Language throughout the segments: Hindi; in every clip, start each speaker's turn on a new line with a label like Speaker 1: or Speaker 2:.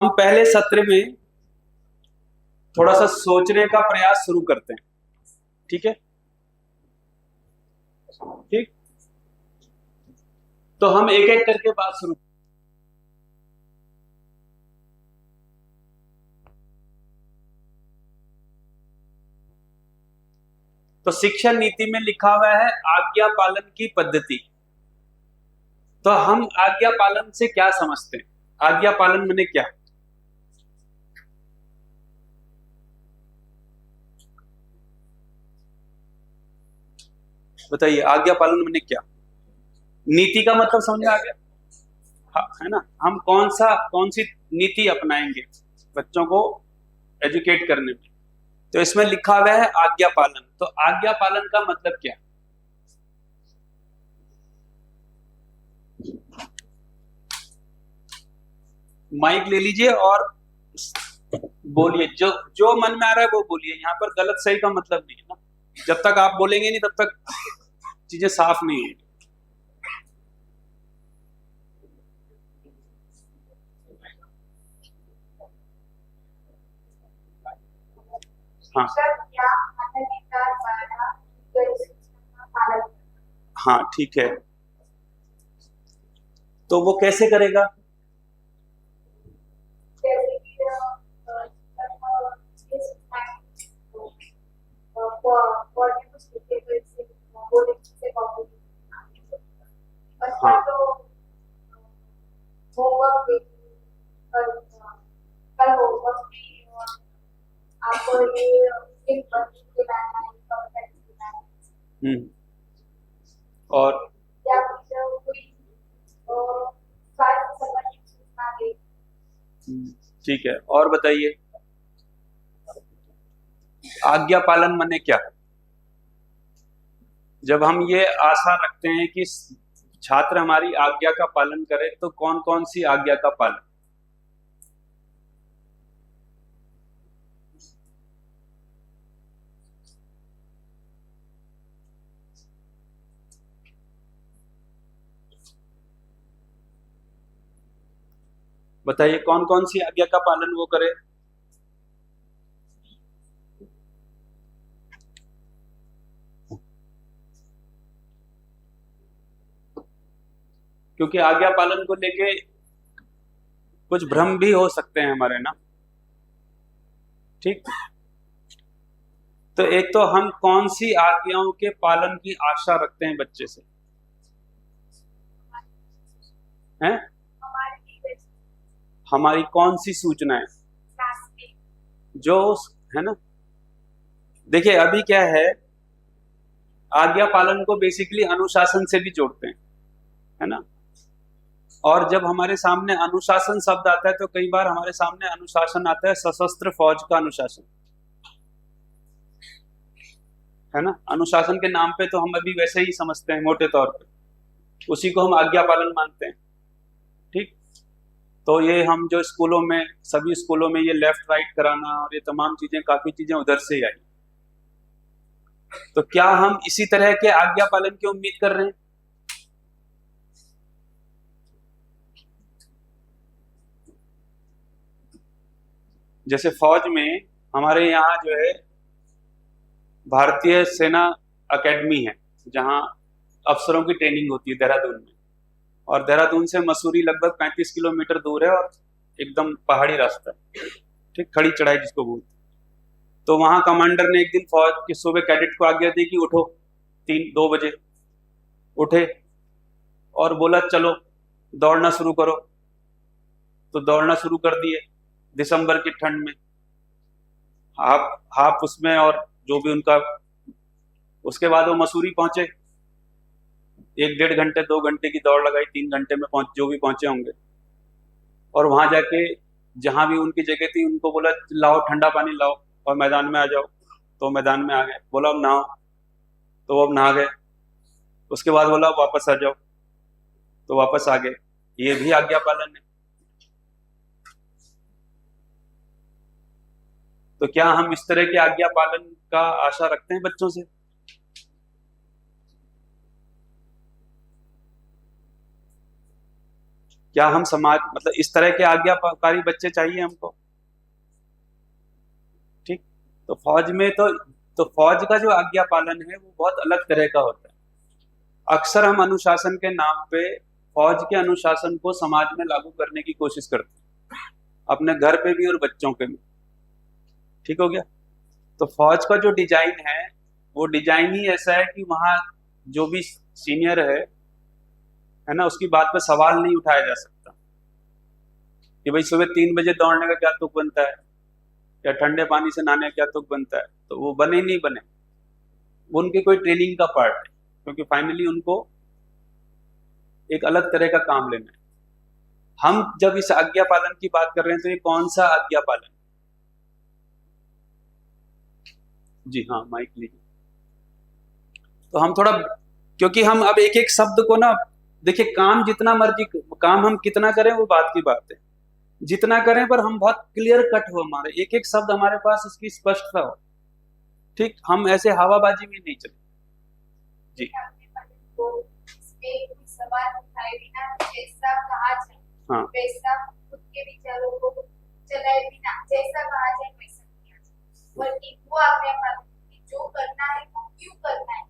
Speaker 1: हम पहले सत्र में थोड़ा सा सोचने का प्रयास शुरू करते हैं। ठीक है, ठीक। तो हम एक एक करके बात शुरू। तो शिक्षा नीति में लिखा हुआ है आज्ञा पालन की पद्धति। तो हम आज्ञा पालन से क्या समझते हैं? आज्ञा पालन माने क्या? बताइए, आज्ञा पालन माने क्या? नीति का मतलब समझ में आ गया? हाँ, है ना। हम कौन सी नीति अपनाएंगे बच्चों को एजुकेट करने में। तो इसमें लिखा हुआ है आज्ञा पालन। तो आज्ञा पालन का मतलब क्या? माइक ले लीजिए और बोलिए, जो जो मन में आ रहा है वो बोलिए। यहाँ पर गलत सही का मतलब नहीं है ना। जब तक आप बोलेंगे नहीं तब तक चीजें साफ नहीं है। हाँ हाँ, ठीक है। तो वो कैसे करेगा? हाँ, और ठीक है, और बताइए आज्ञा पालन माने क्या? जब हम ये आशा रखते हैं कि छात्र हमारी आज्ञा का पालन करे, तो कौन कौन सी आज्ञा का पालन? बताइए कौन कौन सी आज्ञा का पालन वो करे? क्योंकि आज्ञा पालन को लेके कुछ भ्रम भी हो सकते हैं हमारे ना। ठीक। तो एक तो हम कौन सी आज्ञाओं के पालन की आशा रखते हैं बच्चे से? हैं? हमारी कौन सी सूचनाएं जो, है ना। देखिए अभी क्या है, आज्ञा पालन को बेसिकली अनुशासन से भी जोड़ते हैं, है ना। और जब हमारे सामने अनुशासन शब्द आता है तो कई बार हमारे सामने अनुशासन आता है सशस्त्र फौज का अनुशासन, है ना। अनुशासन के नाम पे तो हम अभी वैसे ही समझते हैं मोटे तौर पे, उसी को हम आज्ञा पालन मानते हैं। ठीक। तो ये हम जो स्कूलों में, सभी स्कूलों में ये लेफ्ट राइट कराना और ये तमाम चीजें, काफी चीजें उधर से ही आई। तो क्या हम इसी तरह के आज्ञा पालन की उम्मीद कर रहे हैं? जैसे फौज में हमारे यहाँ जो है भारतीय सेना एकेडमी है, जहाँ अफसरों की ट्रेनिंग होती है देहरादून में। और देहरादून से मसूरी लगभग 35 किलोमीटर दूर है और एकदम पहाड़ी रास्ता है। ठीक, खड़ी चढ़ाई जिसको बोलते। तो वहां कमांडर ने एक दिन फौज के सूबे कैडेट को आज्ञा दी कि उठो, 2 बजे उठे और बोला चलो दौड़ना शुरू करो। तो दौड़ना शुरू कर दिए दिसंबर की ठंड में, हाफ हाफ उसमें, और जो भी उनका। उसके बाद वो मसूरी पहुंचे, 1 डेढ़ घंटे 2 घंटे की दौड़ लगाई, 3 घंटे में पहुंच, जो भी पहुंचे होंगे। और वहां जाके जहां भी उनकी जगह थी उनको बोला लाओ ठंडा पानी लाओ और मैदान में आ जाओ। तो मैदान में आ गए। बोला अब नहाओ, तो वो अब नहा गए। उसके बाद बोला वापस आ जाओ, तो वापस आ गए। ये भी आज्ञा पालन है। तो क्या हम इस तरह के आज्ञा पालन का आशा रखते हैं बच्चों से? क्या हम समाज मतलब इस तरह के आज्ञाकारी बच्चे चाहिए हमको? ठीक। तो फौज में तो फौज का जो आज्ञा पालन है वो बहुत अलग तरह का होता है। अक्सर हम अनुशासन के नाम पे फौज के अनुशासन को समाज में लागू करने की कोशिश करते हैं, अपने घर पे भी और बच्चों पे भी। ठीक हो गया? तो फौज का जो डिजाइन है वो डिजाइन ही ऐसा है कि वहां जो भी सीनियर है ना, उसकी बात पे सवाल नहीं उठाया जा सकता कि भाई सुबह 3 बजे दौड़ने का क्या तुक बनता है, या ठंडे पानी से नहाने का क्या तुक बनता है। तो वो बने ही नहीं बने, वो उनकी कोई ट्रेनिंग का पार्ट है, क्योंकि फाइनली उनको एक अलग तरह का काम लेना है। हम जब इस आज्ञा पालन की बात कर रहे हैं तो ये कौन सा आज्ञा पालन? जी हाँ, माइक लीजिए। तो हम थोड़ा, क्योंकि हम अब एक एक शब्द को ना, देखिए काम जितना मर्जी, काम हम कितना करें वो बात की बात है, जितना करें पर हम बहुत क्लियर कट हो, हमारे एक एक शब्द हमारे पास उसकी स्पष्टता हो। ठीक, हम ऐसे हवाबाजी में नहीं चले। जी
Speaker 2: सवाल उठाए बिना जैसा कहा जाए,
Speaker 1: हाँ,
Speaker 2: वैसा खुद के विचारों को चलाए बिना जैसा कहा जाए वैसा किया जाए, बल्कि वो आज्ञा पालन कि जो करना है वो क्यों करना है,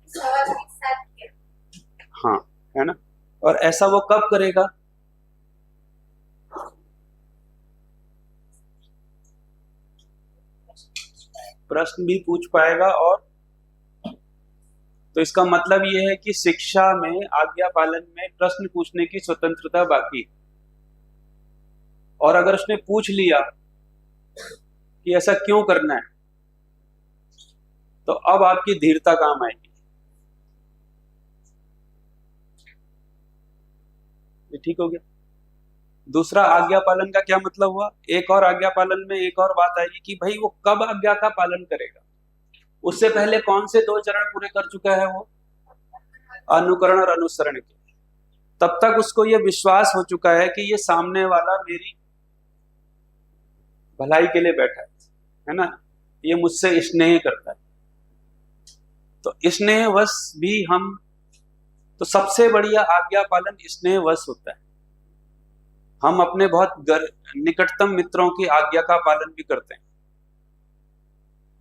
Speaker 2: सवाल के साथ किया।
Speaker 1: हाँ, है ना। और ऐसा वो कब करेगा? प्रश्न भी पूछ पाएगा। और तो इसका मतलब ये है कि शिक्षा में, आज्ञा पालन में प्रश्न पूछने की स्वतंत्रता बाकी है। और अगर उसने पूछ लिया कि ऐसा क्यों करना है, तो अब आपकी धीरता काम आएगी। ये ठीक हो गया? दूसरा, आज्ञा पालन का क्या मतलब हुआ? एक और आज्ञा पालन में एक और बात आएगी कि भाई वो कब आज्ञा का पालन करेगा। उससे पहले कौन से 2 चरण पूरे कर चुका है वो? अनुकरण और अनुसरण के। तब तक उसको ये विश्वास हो चुका है कि ये सामने वाला मेरी भलाई के लिए बैठा है ना, ये मुझसे स्नेह करता है। तो स्नेहवश भी हम, तो सबसे बढ़िया आज्ञा पालन स्नेहवश होता है। हम अपने बहुत निकटतम मित्रों की आज्ञा का पालन भी करते हैं,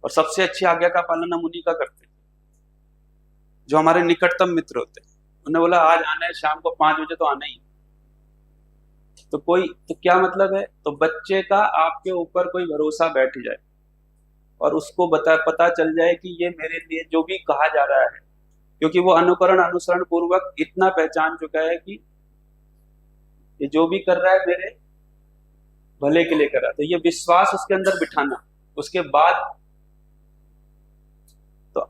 Speaker 1: और सबसे अच्छी आज्ञा का पालन हम उन्हीं का करते हैं जो हमारे निकटतम मित्र होते हैं। उन्हें बोला आज आना है, शाम को 5 बजे तो आना ही। तो क्या मतलब है? तो बच्चे का आपके ऊपर कोई भरोसा बैठ जाए और उसको पता चल जाए कि ये मेरे लिए जो भी कहा जा रहा है, क्योंकि वो अनुकरण अनुसरण पूर्वक इतना पहचान चुका है कि ये जो भी कर रहा है मेरे भले के लिए कर रहा है। तो ये विश्वास उसके अंदर बिठाना, उसके बाद तो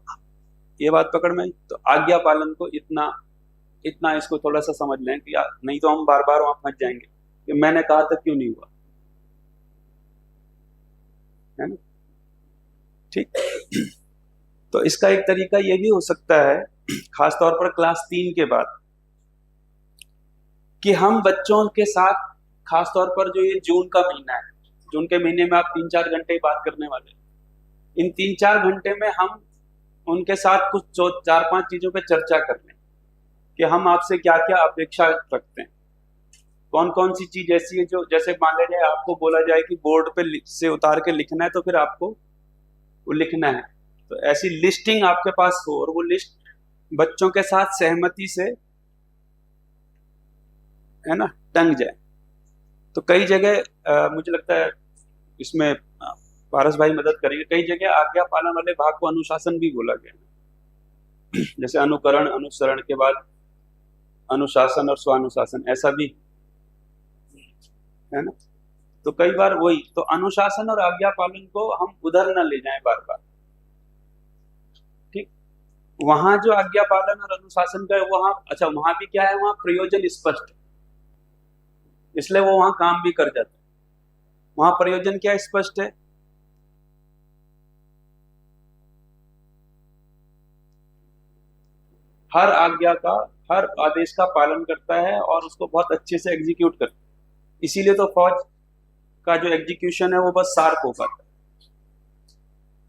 Speaker 1: ये बात पकड़ में। तो आज्ञा पालन को इतना इसको थोड़ा सा समझ लें कि नहीं तो हम बार बार वहां फंस जाएंगे कि मैंने कहा था क्यों नहीं हुआ, है ना। ठीक। तो इसका एक तरीका ये भी हो सकता है, खासतौर पर क्लास 3 के बाद, कि हम बच्चों के साथ, खासतौर पर जो ये जून का महीना है, जून के महीने में आप 3-4 घंटे ही बात करने वाले हैं। इन 3-4 घंटे में हम उनके साथ कुछ 4-5 चीजों पे चर्चा कर लें कि हम आपसे क्या क्या अपेक्षा रखते हैं। कौन कौन सी चीज ऐसी है जो, जैसे मान लिया जाए आपको बोला जाए कि बोर्ड पे से उतार के लिखना है, तो फिर आपको वो लिखना है। तो ऐसी लिस्टिंग आपके पास हो और वो लिस्ट बच्चों के साथ सहमति से, है ना, टंग जाए। तो कई जगह मुझे लगता है इसमें पारस भाई मदद करेंगे, कई जगह आज्ञा पालन वाले भाग को अनुशासन भी बोला गया, जैसे अनुकरण अनुसरण के बाद अनुशासन और स्वानुशासन, ऐसा भी है ना। तो कई बार वही, तो अनुशासन और आज्ञा पालन को हम उधर न ले जाएं बार बार। ठीक, वहां जो आज्ञा पालन और अनुशासन का है वहां, अच्छा वहां भी क्या है, वहां प्रयोजन स्पष्ट है, इसलिए वो वहां काम भी कर जाता है। वहां प्रयोजन क्या स्पष्ट है? हर आज्ञा का, हर आदेश का पालन करता है और उसको बहुत अच्छे से एग्जीक्यूट करता है। इसीलिए तो फौज का जो एग्जीक्यूशन है वो बस शार्प हो पाता है।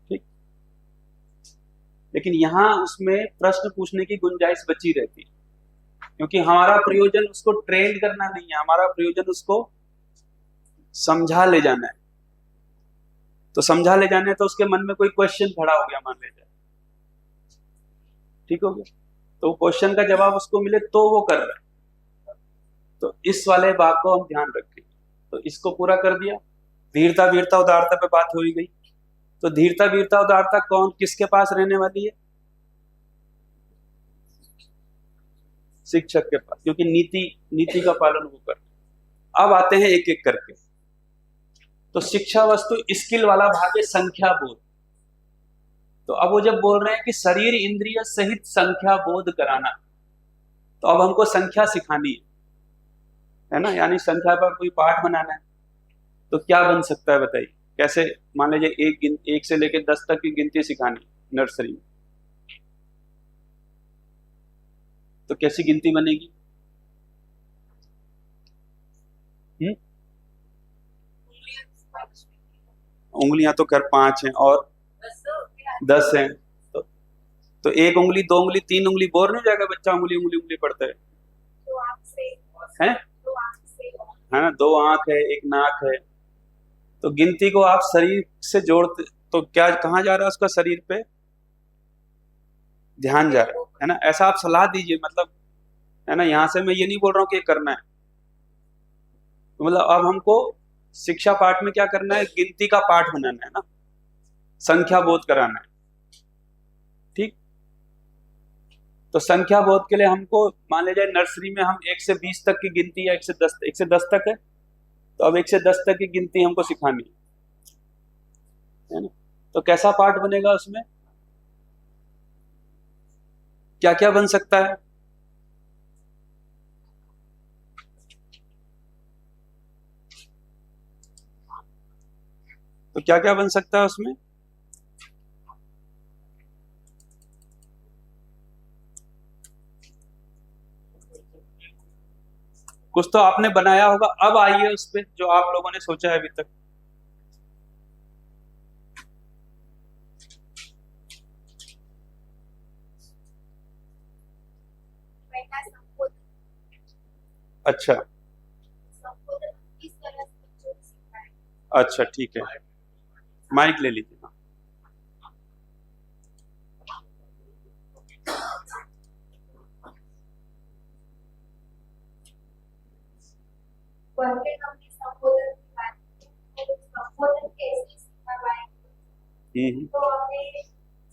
Speaker 1: ठीक, लेकिन यहां उसमें प्रश्न पूछने की गुंजाइश बची रहती है। क्योंकि हमारा प्रयोजन उसको ट्रेन करना नहीं है, हमारा प्रयोजन उसको समझा ले जाना है। तो समझा ले जाना है तो उसके मन में कोई क्वेश्चन खड़ा हो गया मान लीजिए, ठीक हो गया, तो क्वेश्चन का जवाब उसको मिले तो वो कर रहा है। तो इस वाले भाग को हम ध्यान रखें। तो इसको पूरा कर दिया। धीरता वीरता उदारता पे बात हो ही गई। तो धीरता वीरता उदारता कौन किसके पास रहने वाली है? शिक्षक के पास, क्योंकि नीति का पालन वो कर। अब आते हैं एक एक करके। तो शिक्षा वस्तु स्किल वाला भाग है संख्या बोध। तो अब वो जब बोल रहे हैं कि शरीर इंद्रिय सहित संख्या बोध कराना, तो अब हमको संख्या सिखानी है ना, यानी संख्या पर कोई पाठ बनाना है। तो क्या बन सकता है बताइए, कैसे? मान लीजिए एक से लेकर 10 तक की गिनती सिखानी नर्सरी में, तो कैसी गिनती बनेगी? उंगलियां तो कर 5 हैं और 10 हैं, तो 1 उंगली 2 उंगली 3 उंगली बोर नहीं हो जाएगा बच्चा? उंगली उंगली उंगली पढ़ता है ना, 2 आंख है 1 नाक है। तो गिनती को आप शरीर से जोड़ते तो क्या कहाँ जा रहा है उसका शरीर पे ध्यान जा रहा है ना। ऐसा आप सलाह दीजिए, मतलब है ना, यहां से मैं ये नहीं बोल रहा हूँ कि ये करना है। तो मतलब अब हमको शिक्षा पाठ में क्या करना है, गिनती का पाठ बनाना है ना, संख्या बोध कराना है, ठीक। तो संख्या बोध के लिए हमको मान लीजिए नर्सरी में हम 1 से 20 तक की गिनती या 1 से 10 तक है, तो अब 1 से 10 तक की गिनती हमको सिखानी है ना। तो कैसा पाठ बनेगा, उसमें क्या क्या बन सकता है? तो क्या क्या बन सकता है उसमें? कुछ तो आपने बनाया होगा, अब आइए उस पे जो आप लोगों ने सोचा है अभी तक। अच्छा
Speaker 2: किस तरह से बच्चों को सिखाएं?
Speaker 1: अच्छा, ठीक है, माइक ले लीजिए।
Speaker 2: पहले हमने संबोधन की बात की, तो संबोधन कैसे सिखाएं? तो हमने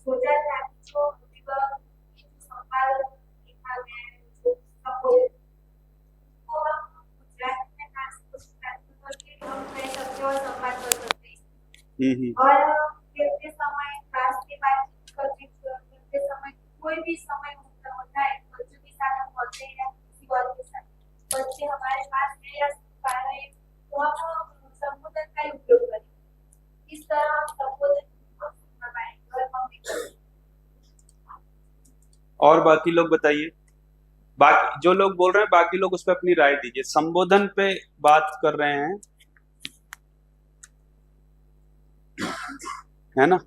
Speaker 2: सोचा था कि जो संवाद लिखा गया है, जो संबोधन को हम गुजराती में करके हम कह सकते और संवाद कर सकते हैं। और खेलते समय क्लास के बाद करते समय कोई भी समय होता है, बच्चों के साथ हम बोलते हैं किसी और के साथ, बच्चे हमारे पास है या पा रहे हैं, तो हम संबोधन का उपयोग करें। इस तरह हम संबोधन को सीख पाएंगे।
Speaker 1: और बाकी लोग बताइए, बाकी जो लोग बोल रहे हैं बाकी लोग उस पर अपनी राय दीजिए। संबोधन पे बात कर रहे हैं, है ना।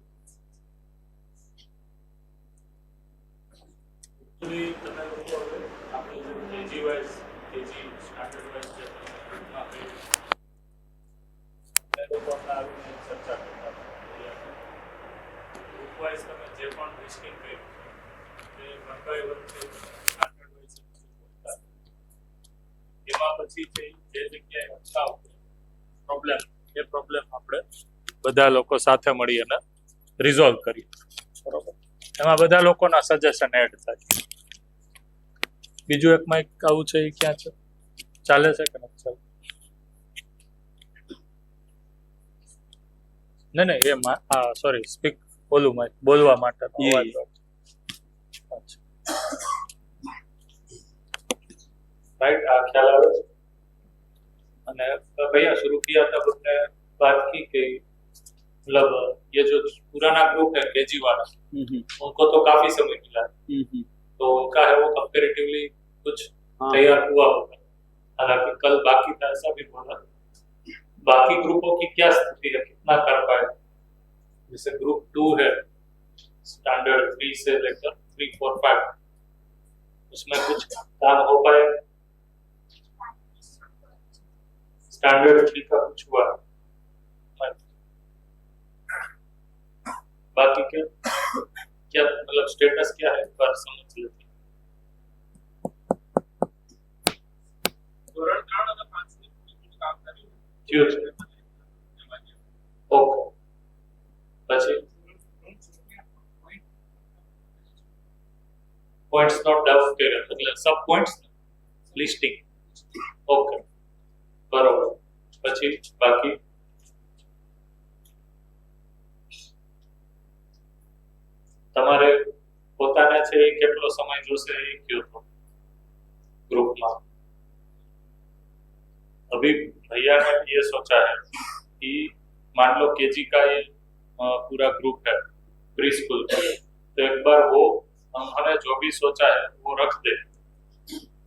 Speaker 3: બધા લોકો સાથે મળી અને રિઝોલ્વ કરીએ, બરોબર? એમાં બધા લોકોના સજેશન એડ થાય. બીજું એક માઇક આવું છે એ ક્યાં છે, ચાલે છે કે નથી ચાલે? નહીં એ સોરી સ્પીક બોલું માઇક બોલવા માટે राइट, ख्याल आ रहा है। અને भैया शुरू किया था हमने बात की कि मतलब ये जो पुराना ग्रुप है केजी वाला, उनको तो काफी समय मिला है, तो उनका है वो कंपैरेटिवली कुछ तैयार हुआ होगा। हालांकि कल बाकी था ऐसा भी बोला, बाकी ग्रुपों की क्या स्थिति है, कितना कर पाए? जैसे ग्रुप 2 है स्टैंडर्ड 3 से लेकर 3, 4, 5, उसमें कुछ काम हो पाए? स्टैंडर्ड 3 का कुछ हुआ? बाकी क्या मतलब स्टेटस क्या है, एक बार समझ लेते हैं।
Speaker 4: ધોરણ 3 અને 5 ની પૂરી કામ કર્યું
Speaker 3: થયું છે? ઓકે, પછી પોઈન્ટ્સ નોટ ડાઉન કર્યા એટલે સબ પોઈન્ટ્સ લિસ્ટિંગ. ઓકે, બરોબર. પછી બાકી તમારે પોતાને છે એ કેટલો સમય જોશે એ કયો તો ग्रुप में. अभी भैया ने ये सोचा है कि मान लो केजी का ये पूरा ग्रुप है प्री स्कूल का, तो एक बार वो हमने जो भी सोचा है वो रख दे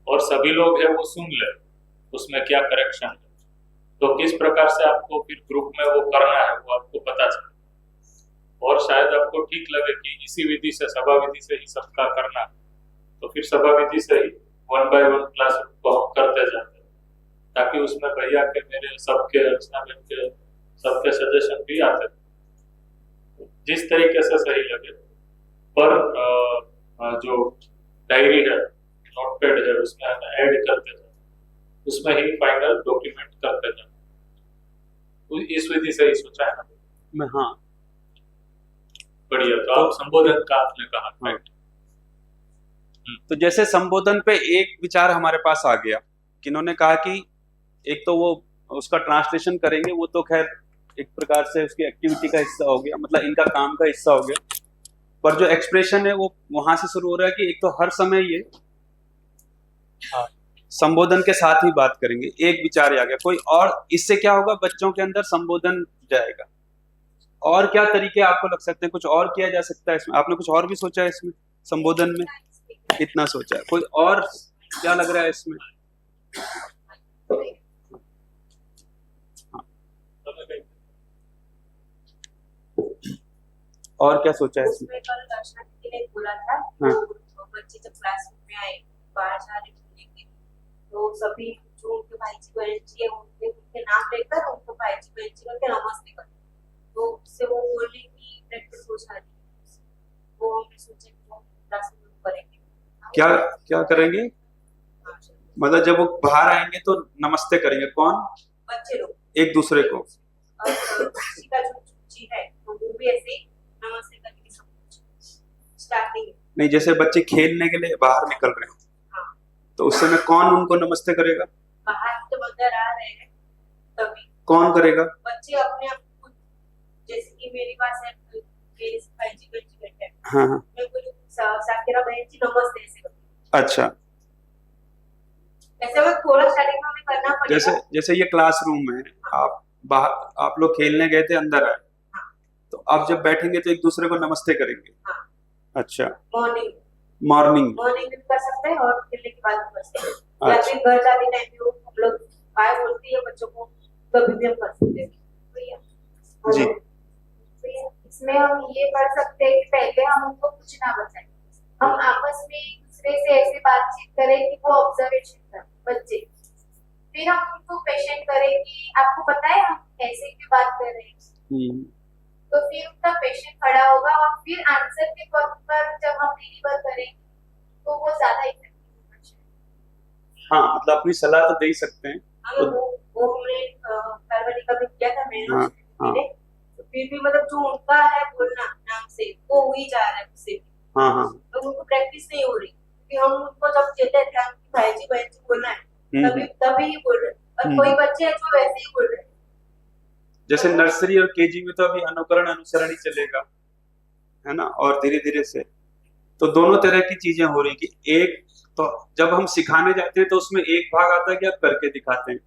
Speaker 3: और सभी लोग है वो सुन ले उसमें क्या करेक्शन है, तो किस प्रकार से आपको फिर ग्रुप में वो करना है वो आपको पता चले और शायद आपको ठीक लगे कि इसी विधि से सभा विधि से ही सबका करना, तो फिर सभा विधि से ही 1 by 1 क्लास को हम करते जाते हैं, ताकि उसमें भैया के मेरे सबके रचनाबेन के सबके सजेशन भी आते हैं जिस तरीके से सही लगे। पर जो डायरी है नोटपैड है उसमें हम ऐड करते जाए, उसमें ही फाइनल डॉक्यूमेंट करते जाए, तो इस विधि से ही सोचा है ना
Speaker 1: मैं। हाँ,
Speaker 3: बढ़िया। तो आप संबोधन का आपने कहा, राइट।
Speaker 1: तो जैसे संबोधन पे एक विचार हमारे पास आ गया कि इन्होंने कहा कि एक तो वो उसका ट्रांसलेशन करेंगे, वो तो खैर एक प्रकार से उसकी एक्टिविटी का हिस्सा हो गया, मतलब इनका काम का हिस्सा हो गया, पर जो एक्सप्रेशन है वो वहां से शुरू हो रहा है कि एक तो हर समय ये संबोधन के साथ ही बात करेंगे। एक विचार आ गया कोई और, इससे क्या होगा बच्चों के अंदर संबोधन जाएगा। और क्या तरीके आपको लग सकते हैं, कुछ और किया जा सकता है इसमें? आपने कुछ और भी सोचा है इसमें संबोधन में? इतना सोचा है, कोई और क्या लग रहा है इसमें? और क्या सोचा है इसमें?
Speaker 5: कल दर्शना के लिए बोला था,
Speaker 1: हाँ।
Speaker 5: तो बच्चे जब क्लासरूम में आए बाहर जा रहे खेलने के लिए, तो सभी जो उनके भाई जी बहन जी है उनके नाम लेकर उनको भाई जी बहन जी करके नमस्ते करते, तो उससे वो बोलने की प्रैक्टिस हो जाती है। वो हमने सोचा कि वो क्लासरूम में करेंगे।
Speaker 1: क्या क्या करेंगे? मतलब जब वो बाहर आएंगे तो नमस्ते करेंगे, कौन?
Speaker 5: बच्चे लोग
Speaker 1: एक दूसरे को।
Speaker 5: और किसी का जो जी है तो वो भी ऐसे ही नमस्ते करके सब स्टार्टिंग।
Speaker 1: नहीं, जैसे बच्चे खेलने के लिए बाहर निकल रहे हैं,
Speaker 5: हाँ।
Speaker 1: तो उस समय कौन उनको नमस्ते करेगा?
Speaker 5: बाहर जब अंदर आ रहे हैं तभी
Speaker 1: कौन करेगा?
Speaker 5: बच्चे अपने आप खुद, जैसे कि मेरे पास है मेरे भाई जी बहन जी बैठे हैं,
Speaker 1: हाँ हाँ,
Speaker 5: मैं बोली साकिरा बहन जी नमस्ते ऐसे करती
Speaker 1: अच्छा।
Speaker 5: ऐसे में थोड़ा स्टार्टिंग में हमें करना
Speaker 1: जैसे
Speaker 5: पड़ेगा।
Speaker 1: जैसे ये क्लासरूम है, आप बाहर आप लोग खेलने गए थे, अंदर आए, तो आप जब बैठेंगे तो एक दूसरे को नमस्ते करेंगे।
Speaker 5: हाँ।
Speaker 1: अच्छा,
Speaker 5: मॉर्निंग
Speaker 1: मॉर्निंग
Speaker 5: मॉर्निंग में भी कर सकते हैं और खेलने के बाद भी कर सकते हैं, या
Speaker 1: अच्छा।
Speaker 5: फिर घर जाते टाइम भी हम लोग बाय बोलती है बच्चों को कभी भी हम कर सकते हैं।
Speaker 2: भैया
Speaker 1: जी।
Speaker 2: भैया, इसमें हम ये पढ़ सकते हैं कि पहले हम उनको कुछ ना बताएं, हम आपस में एक दूसरे से ऐसे बातचीत करें कि वो ऑब्जर्वेशन करें बच्चे, फिर हम उनको क्वेश्चन करें कि आपको पता है हम कैसे क्यों बात कर रहे हैं, तो फिर उनका क्वेश्चन खड़ा होगा और फिर आंसर के तौर पर जब हम डिलीवर करेंगे तो वो ज्यादा इफेक्टिव होगा।
Speaker 1: हाँ, मतलब अपनी सलाह तो दे ही सकते हैं।
Speaker 5: हमें वो हमने फरवरी का भी किया था मैंने
Speaker 1: हाँ, हाँ।
Speaker 5: तो फिर भी मतलब जो उनका है बोलना नाम से वो हो ही जा रहा है उससे भी,
Speaker 1: हाँ हाँ,
Speaker 5: तो उनको प्रैक्टिस नहीं हो रही, क्योंकि हम उनको जब देते हैं ध्यान कि भाई जी बहन जी बोलना है तभी ही बोल रहे हैं, और कोई बच्चे हैं जो वैसे ही बोल रहे हैं।
Speaker 1: जैसे नर्सरी और केजी में तो अभी अनुकरण अनुसरण ही चलेगा, है ना, और धीरे धीरे से तो दोनों तरह की चीजें हो रही कि एक तो जब हम सिखाने जाते हैं तो उसमें एक भाग आता है कि आप करके दिखाते हैं,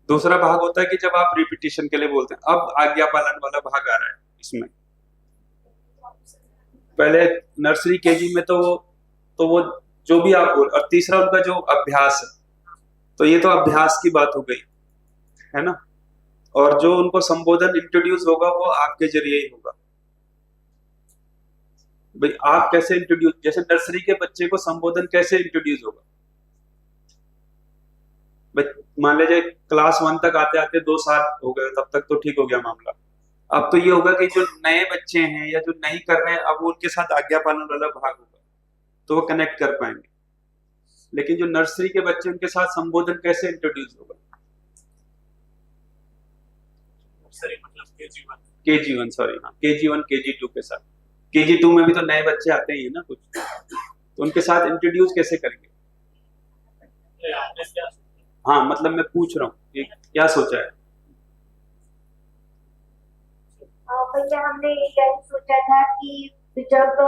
Speaker 1: दूसरा भाग होता है कि जब आप रिपीटिशन के लिए बोलते हैं। अब आज्ञा पालन वाला भाग आ रहा है इसमें। पहले नर्सरी केजी में तो वो जो भी आप बोल, और तीसरा उनका जो अभ्यास है, तो ये तो अभ्यास की बात हो गई, है ना, और जो उनको संबोधन इंट्रोड्यूस होगा वो आपके जरिए ही होगा। भाई आप कैसे इंट्रोड्यूस, जैसे नर्सरी के बच्चे को संबोधन कैसे इंट्रोड्यूस होगा? भाई मान लीजिए क्लास 1 तक आते आते 2 साल हो गए, तब तक तो ठीक हो गया मामला। अब तो ये होगा कि जो नए बच्चे हैं या जो नहीं कर रहे हैं, अब वो उनके साथ आज्ञा पालन वाला भाग होगा, तो वो कनेक्ट कर पाएंगे। लेकिन जो नर्सरी के बच्चे, उनके साथ संबोधन कैसे इंट्रोड्यूस होगा?
Speaker 3: नर्सरी मतलब KG1।
Speaker 1: KG1, सॉरी, हाँ, KG1 KG2 के साथ। KG2 में भी तो नए बच्चे आते ही है ना कुछ, तो उनके साथ इंट्रोड्यूस कैसे करेंगे?
Speaker 3: आपने क्या सोचा?
Speaker 1: हाँ, मतलब मैं पूछ रहा हूँ कि क्या सोचा है?
Speaker 2: भैया हमने यही सोचा था कि जब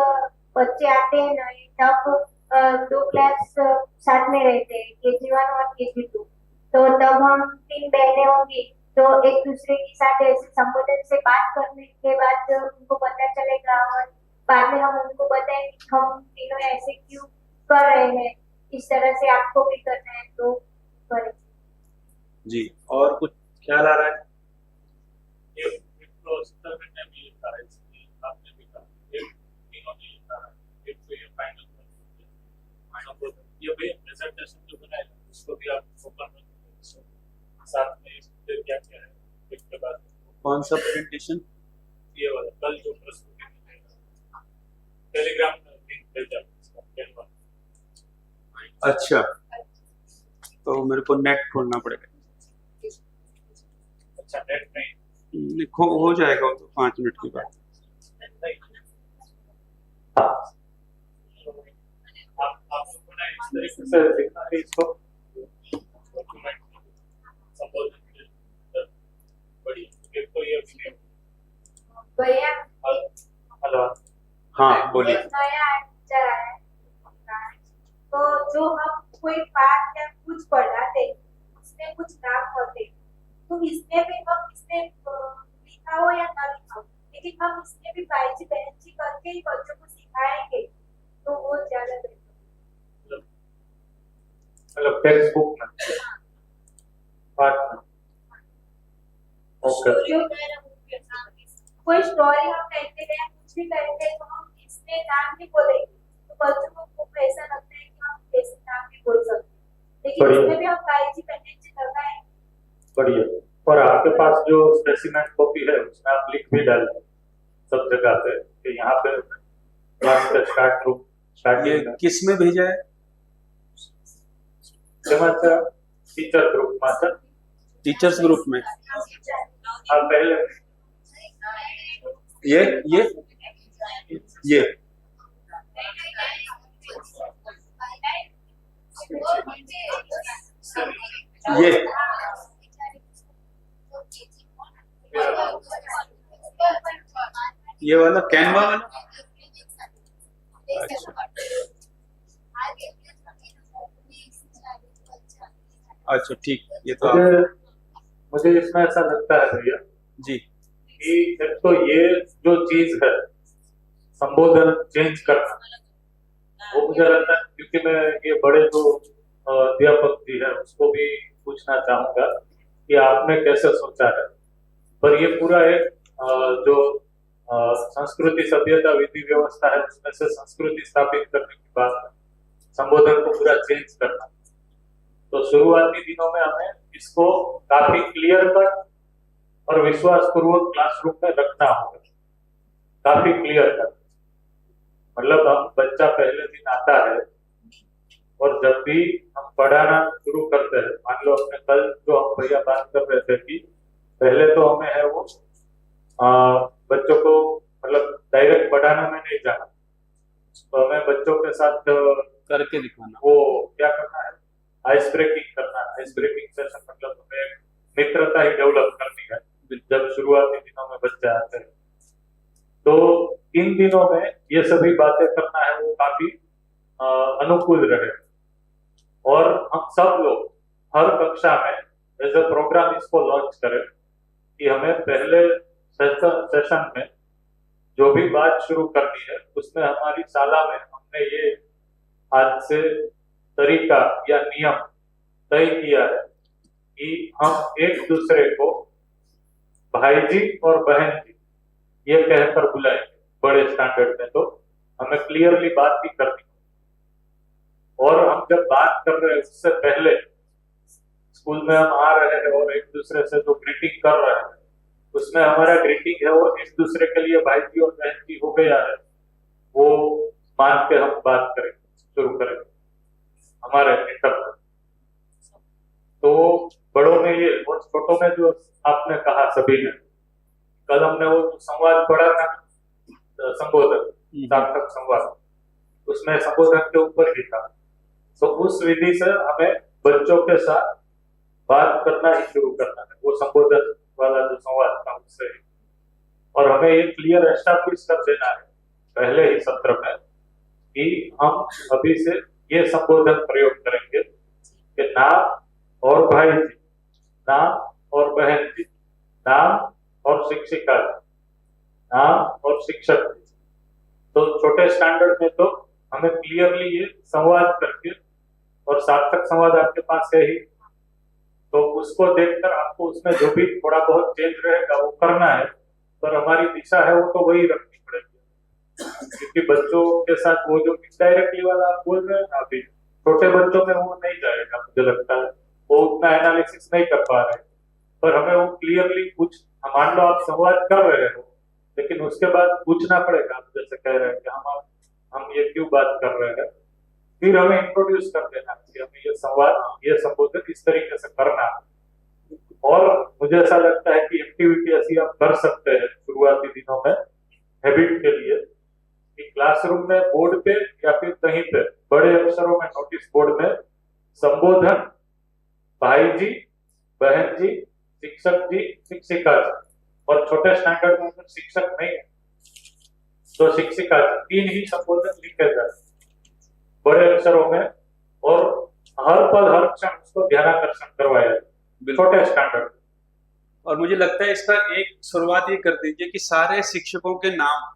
Speaker 2: बच्चे आते हैं ना, तब 2 क्लास साथ में रहते हैं, KG1 और KG2। तो तब हम 3 बहनें होंगी, तो एक दूसरे के साथ ऐसे संबोधन से बात करने के बाद उनको पता चलेगा, और बाद में हम उनको बताएंगे कि हम तीनों ऐसे क्यों कर रहे हैं, इस तरह से आपको भी करना है तो करें।
Speaker 1: जी, और कुछ ख्याल आ रहा है?
Speaker 3: एक तो सेटलमेंट ने भी लिखा है, इसलिए आपने भी कहा, एक तीनों ने लिखा है, एक तो ये फाइनल संबोधन, ये भाई प्रेजेंटेशन जो बनाएगा उसको भी आप ओपन रखेंगे, साथ में इसके क्या क्या है, इसके बाद
Speaker 1: कौन सा प्रेजेंटेशन?
Speaker 3: ये वाला कल जो प्रस्तुति मिलेगा, टेलीग्राम में लिंक भेजा इसका कैनवा।
Speaker 1: अच्छा, तो मेरे को नेट खोलना पड़ेगा।
Speaker 3: अच्छा, नेट नहीं
Speaker 1: हो जाएगा वो तो 5 मिनट के बाद।
Speaker 3: आप लोगों ने इस तरीके से लिखना है इसको संबोधन बड़ी, एक तो ये भी
Speaker 2: भैया
Speaker 3: हेलो,
Speaker 1: हाँ बोलिए।
Speaker 2: एक नया टीचर आया है, तो जो हम कोई पाठ या कुछ पढ़ाते, उसमें कुछ नाम होते, तो इसमें भी हम इसमें लिखा हो या ना लिखा हो, लेकिन हम इसमें भी भाई जी बहन जी करके ही बच्चों को सिखाएंगे, तो वो ज्यादा बेहतर।
Speaker 3: मतलब टेक्स्ट बुक में पाठ में ओके।
Speaker 2: कोई स्टोरी हम कहते हैं, कुछ भी कहते हैं, तो हम इसमें नाम भी बोलेंगे, तो बच्चों को ऐसा लगता है कि हम ऐसे नाम भी बोल सकते हैं, लेकिन इसमें भी हम भाई जी बहन जी लगाएंगे। बढ़िया।
Speaker 3: और आपके पास जो स्पेसिमेन कॉपी है उसमें आप लिख भी डालें सब जगह पे कि यहाँ पे क्लास का स्टार्ट रूम
Speaker 1: ये किस में भेजा है?
Speaker 3: समाचार टीचर ग्रुप माचा
Speaker 1: टीचर्स ग्रुप में।
Speaker 3: आप पहले
Speaker 1: ये ये वाला कैनवा वाला। अच्छा ठीक, ये तो
Speaker 3: मुझे इसमें ऐसा लगता है भैया
Speaker 1: जी
Speaker 3: कि एक तो ये जो चीज है संबोधन चेंज करना, वो मुझे लगता है, क्योंकि मैं ये बड़े जो अध्यापक जी है उसको भी पूछना चाहूंगा कि आपने कैसे सोचा है, पर ये पूरा एक जो संस्कृति सभ्यता विधि व्यवस्था है उसमें से संस्कृति स्थापित करने की बात है, संबोधन को पूरा चेंज करना। तो शुरुआती दिनों में हमें इसको काफी क्लियर कट और विश्वास पूर्वक क्लासरूम में रखना होगा, काफी क्लियर कट। मतलब हम बच्चा पहले दिन आता है और जब भी हम पढ़ाना शुरू करते हैं, मान लो अपने कल जो हम भैया बात कर रहे थे कि पहले तो हमें है वो बच्चों को मतलब डायरेक्ट पढ़ाना में नहीं जाना, तो हमें बच्चों के साथ
Speaker 1: करके दिखाना,
Speaker 3: वो क्या करना है, आइस ब्रेकिंग करना है। आइस ब्रेकिंग सेशन मतलब हमें मित्रता ही डेवलप करनी है जब शुरुआती दिनों में बच्चे आते हैं। तो इन दिनों में ये सभी बातें करना है वो काफी अनुकूल रहे, और हम सब लोग हर कक्षा में एज ए प्रोग्राम इसको लॉन्च करें कि हमें पहले सेशन में जो भी बात शुरू करनी है उसमें हमारी शाला में हमने ये आज से तरीका या नियम तय किया है कि हम एक दूसरे को भाई जी और बहन जी ये कहकर बुलाएंगे। बड़े स्टैंडर्ड में तो हमें क्लियरली बात भी करनी, और हम जब बात कर रहे हैं उससे पहले स्कूल में हम आ रहे हैं और एक दूसरे से जो ग्रीटिंग कर रहे हैं उसमें हमारा ग्रीटिंग है वो एक दूसरे के लिए भाई जी और बहन जी हो गया है, वो मान के हम बात करेंगे, शुरू करेंगे हमारे इंटरनल। तो बड़ों में ये और छोटों में जो आपने कहा सभी ने, कल हमने वो संवाद पढ़ा था, संबोधन, सार्थक संवाद, उसमें संबोधन के ऊपर ही था। तो उस विधि से हमें बच्चों के साथ बात करना ही शुरू करना है, वो संबोधन वाला जो संवाद था उससे ही। और हमें ये क्लियर एस्टैब्लिश कर देना है पहले ही सत्र में कि हम अभी से ये संबोधन प्रयोग करेंगे कि नाम और भाई जी, नाम और बहन जी, नाम और शिक्षिका जी, नाम और शिक्षक जी। तो छोटे स्टैंडर्ड में तो हमें क्लियरली ये संवाद करके, और सार्थक संवाद आपके पास है ही, तो उसको देखकर आपको उसमें जो भी थोड़ा बहुत चेंज रहेगा वो करना है, पर हमारी दिशा है वो तो वही रखनी पड़ेगी, क्योंकि बच्चों के साथ वो जो इनडायरेक्टली वाला आप बोल रहे हैं ना अभी, छोटे बच्चों में वो नहीं जाएगा, मुझे लगता है वो उतना एनालिसिस नहीं कर पा रहे। पर हमें वो क्लियरली कुछ, मान लो आप संवाद कर रहे हो लेकिन उसके बाद पूछना पड़ेगा, आप जैसे कह रहे हैं कि हम ये क्यों बात कर रहे हैं, फिर हमें इंट्रोड्यूस कर देना कि हमें ये संवाद, ये संबोधन इस तरीके से करना है। और मुझे ऐसा लगता है कि एक्टिविटी ऐसी आप कर सकते हैं शुरुआती दिनों में हैबिट के लिए, कि क्लासरूम में बोर्ड पे या फिर कहीं पे बड़े अक्षरों में नोटिस बोर्ड में संबोधन भाई जी, बहन जी, शिक्षक जी, शिक्षिका जी, और छोटे स्टैंडर्ड में अगर शिक्षक नहीं है तो शिक्षिका जी, 3 ही संबोधन लिखे जाए बड़े अक्षरों में, और हर पल हर क्षण उसको ध्यानाकर्षण करवाया जाए छोटे स्टैंडर्ड।
Speaker 1: और मुझे लगता है इसका एक शुरुआत ये कर दीजिए कि सारे शिक्षकों के नाम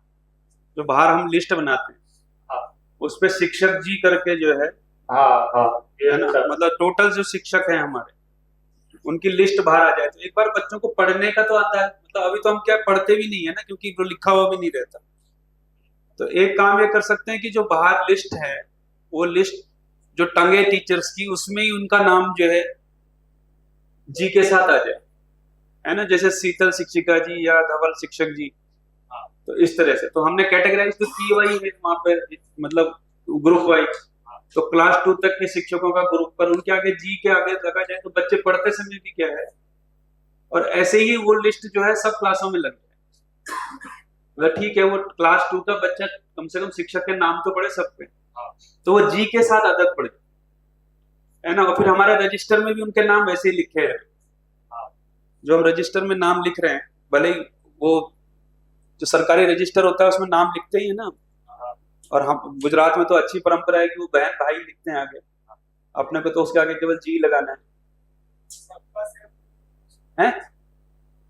Speaker 1: जो बाहर हम लिस्ट बनाते हैं,
Speaker 3: हाँ,
Speaker 1: उस पे शिक्षक जी करके जो है,
Speaker 3: हाँ, ये
Speaker 1: है ना,
Speaker 3: अच्छा।
Speaker 1: मतलब टोटल जो शिक्षक हैं हमारे, उनकी लिस्ट बाहर आ जाए तो एक बार बच्चों को पढ़ने का तो आता है, मतलब अभी तो हम क्या पढ़ते भी नहीं है ना, क्योंकि वो लिखा हुआ भी नहीं रहता। तो एक काम ये कर सकते हैं कि जो बाहर लिस्ट है, वो लिस्ट जो टंगे टीचर्स की, उसमें ही उनका नाम जो है जी के साथ आ जाए, है ना, जैसे शीतल शिक्षिका जी या धवल शिक्षक जी। तो इस तरह से तो हमने कैटेगराइज तो की हुई है वहां पे, मतलब ग्रुप वाइज। तो क्लास 2 तक के शिक्षकों का ग्रुप पर उनके आगे जी के आगे लगा जाए तो बच्चे पढ़ते समय भी क्या है, और ऐसे ही वो लिस्ट जो है सब क्लासों में लग जाए। मतलब ठीक है, वो क्लास 2 का बच्चा कम से कम शिक्षक के नाम तो पढ़े सबके, तो वो जी के साथ आदत पड़ जाए, है ना। और फिर हमारे रजिस्टर में भी उनके नाम वैसे ही लिखे हैं, जो हम रजिस्टर में नाम लिख रहे हैं, भले ही वो जो सरकारी रजिस्टर होता है उसमें नाम लिखते ही है ना। और हम गुजरात में तो अच्छी परंपरा है कि वो बहन भाई लिखते हैं आगे, अपने को तो उसके आगे केवल जी लगाना है, हैं?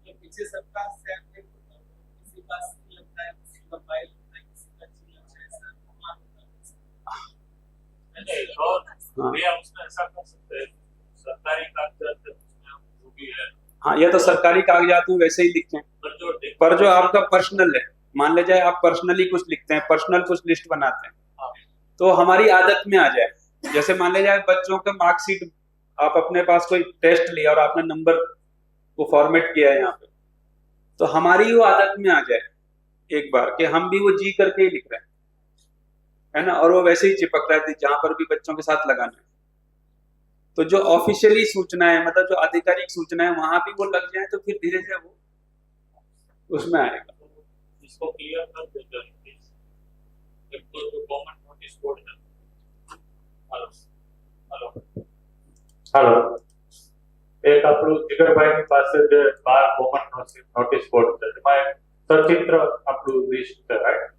Speaker 4: ये पीछे सबका सेम है, किसी का सी लगता है, किसी का वाई लगता है, किसी का जी लगता है, ऐसा कमाल होता है।
Speaker 3: नहीं, और
Speaker 1: हाँ।
Speaker 3: भैया उसमें ऐसा कर सकते हैं, सरकारी कागजात उसमें हम जो भी है,
Speaker 1: हाँ, ये तो सरकारी कागजात में वैसे ही लिखते हैं, पर जो आपका पर्सनल है, मान ले जाए आप पर्सनली कुछ लिखते हैं, पर्सनल कुछ लिस्ट बनाते हैं, तो हमारी आदत में आ जाए। जैसे मान ले जाए बच्चों का मार्कशीट, आप अपने पास कोई टेस्ट लिया और आपने नंबर को फॉर्मेट किया है यहाँ पे, तो हमारी वो आदत में आ जाए एक बार कि हम भी वो जी करके ही लिख रहे हैं, है ना, और वो वैसे ही चिपक रहा है जहां पर भी बच्चों के साथ लगाना है। तो जो ऑफिशियली सूचना है, मतलब जो आधिकारिक सूचना है, वहां भी वो लग जाए तो फिर धीरे से वो उसमें आएगा।
Speaker 3: इसको क्लियर कर देते हैं प्लीज। एक तो जो कॉमन नोटिस बोर्ड है, हेलो हेलो, एक આપણું જીગરભાઈની પાસે જે 12 કોમન નોટિસ બોર્ડ છે એમાં એક સચિત્ર આપણું લિસ્ટ છે, રાઈટ?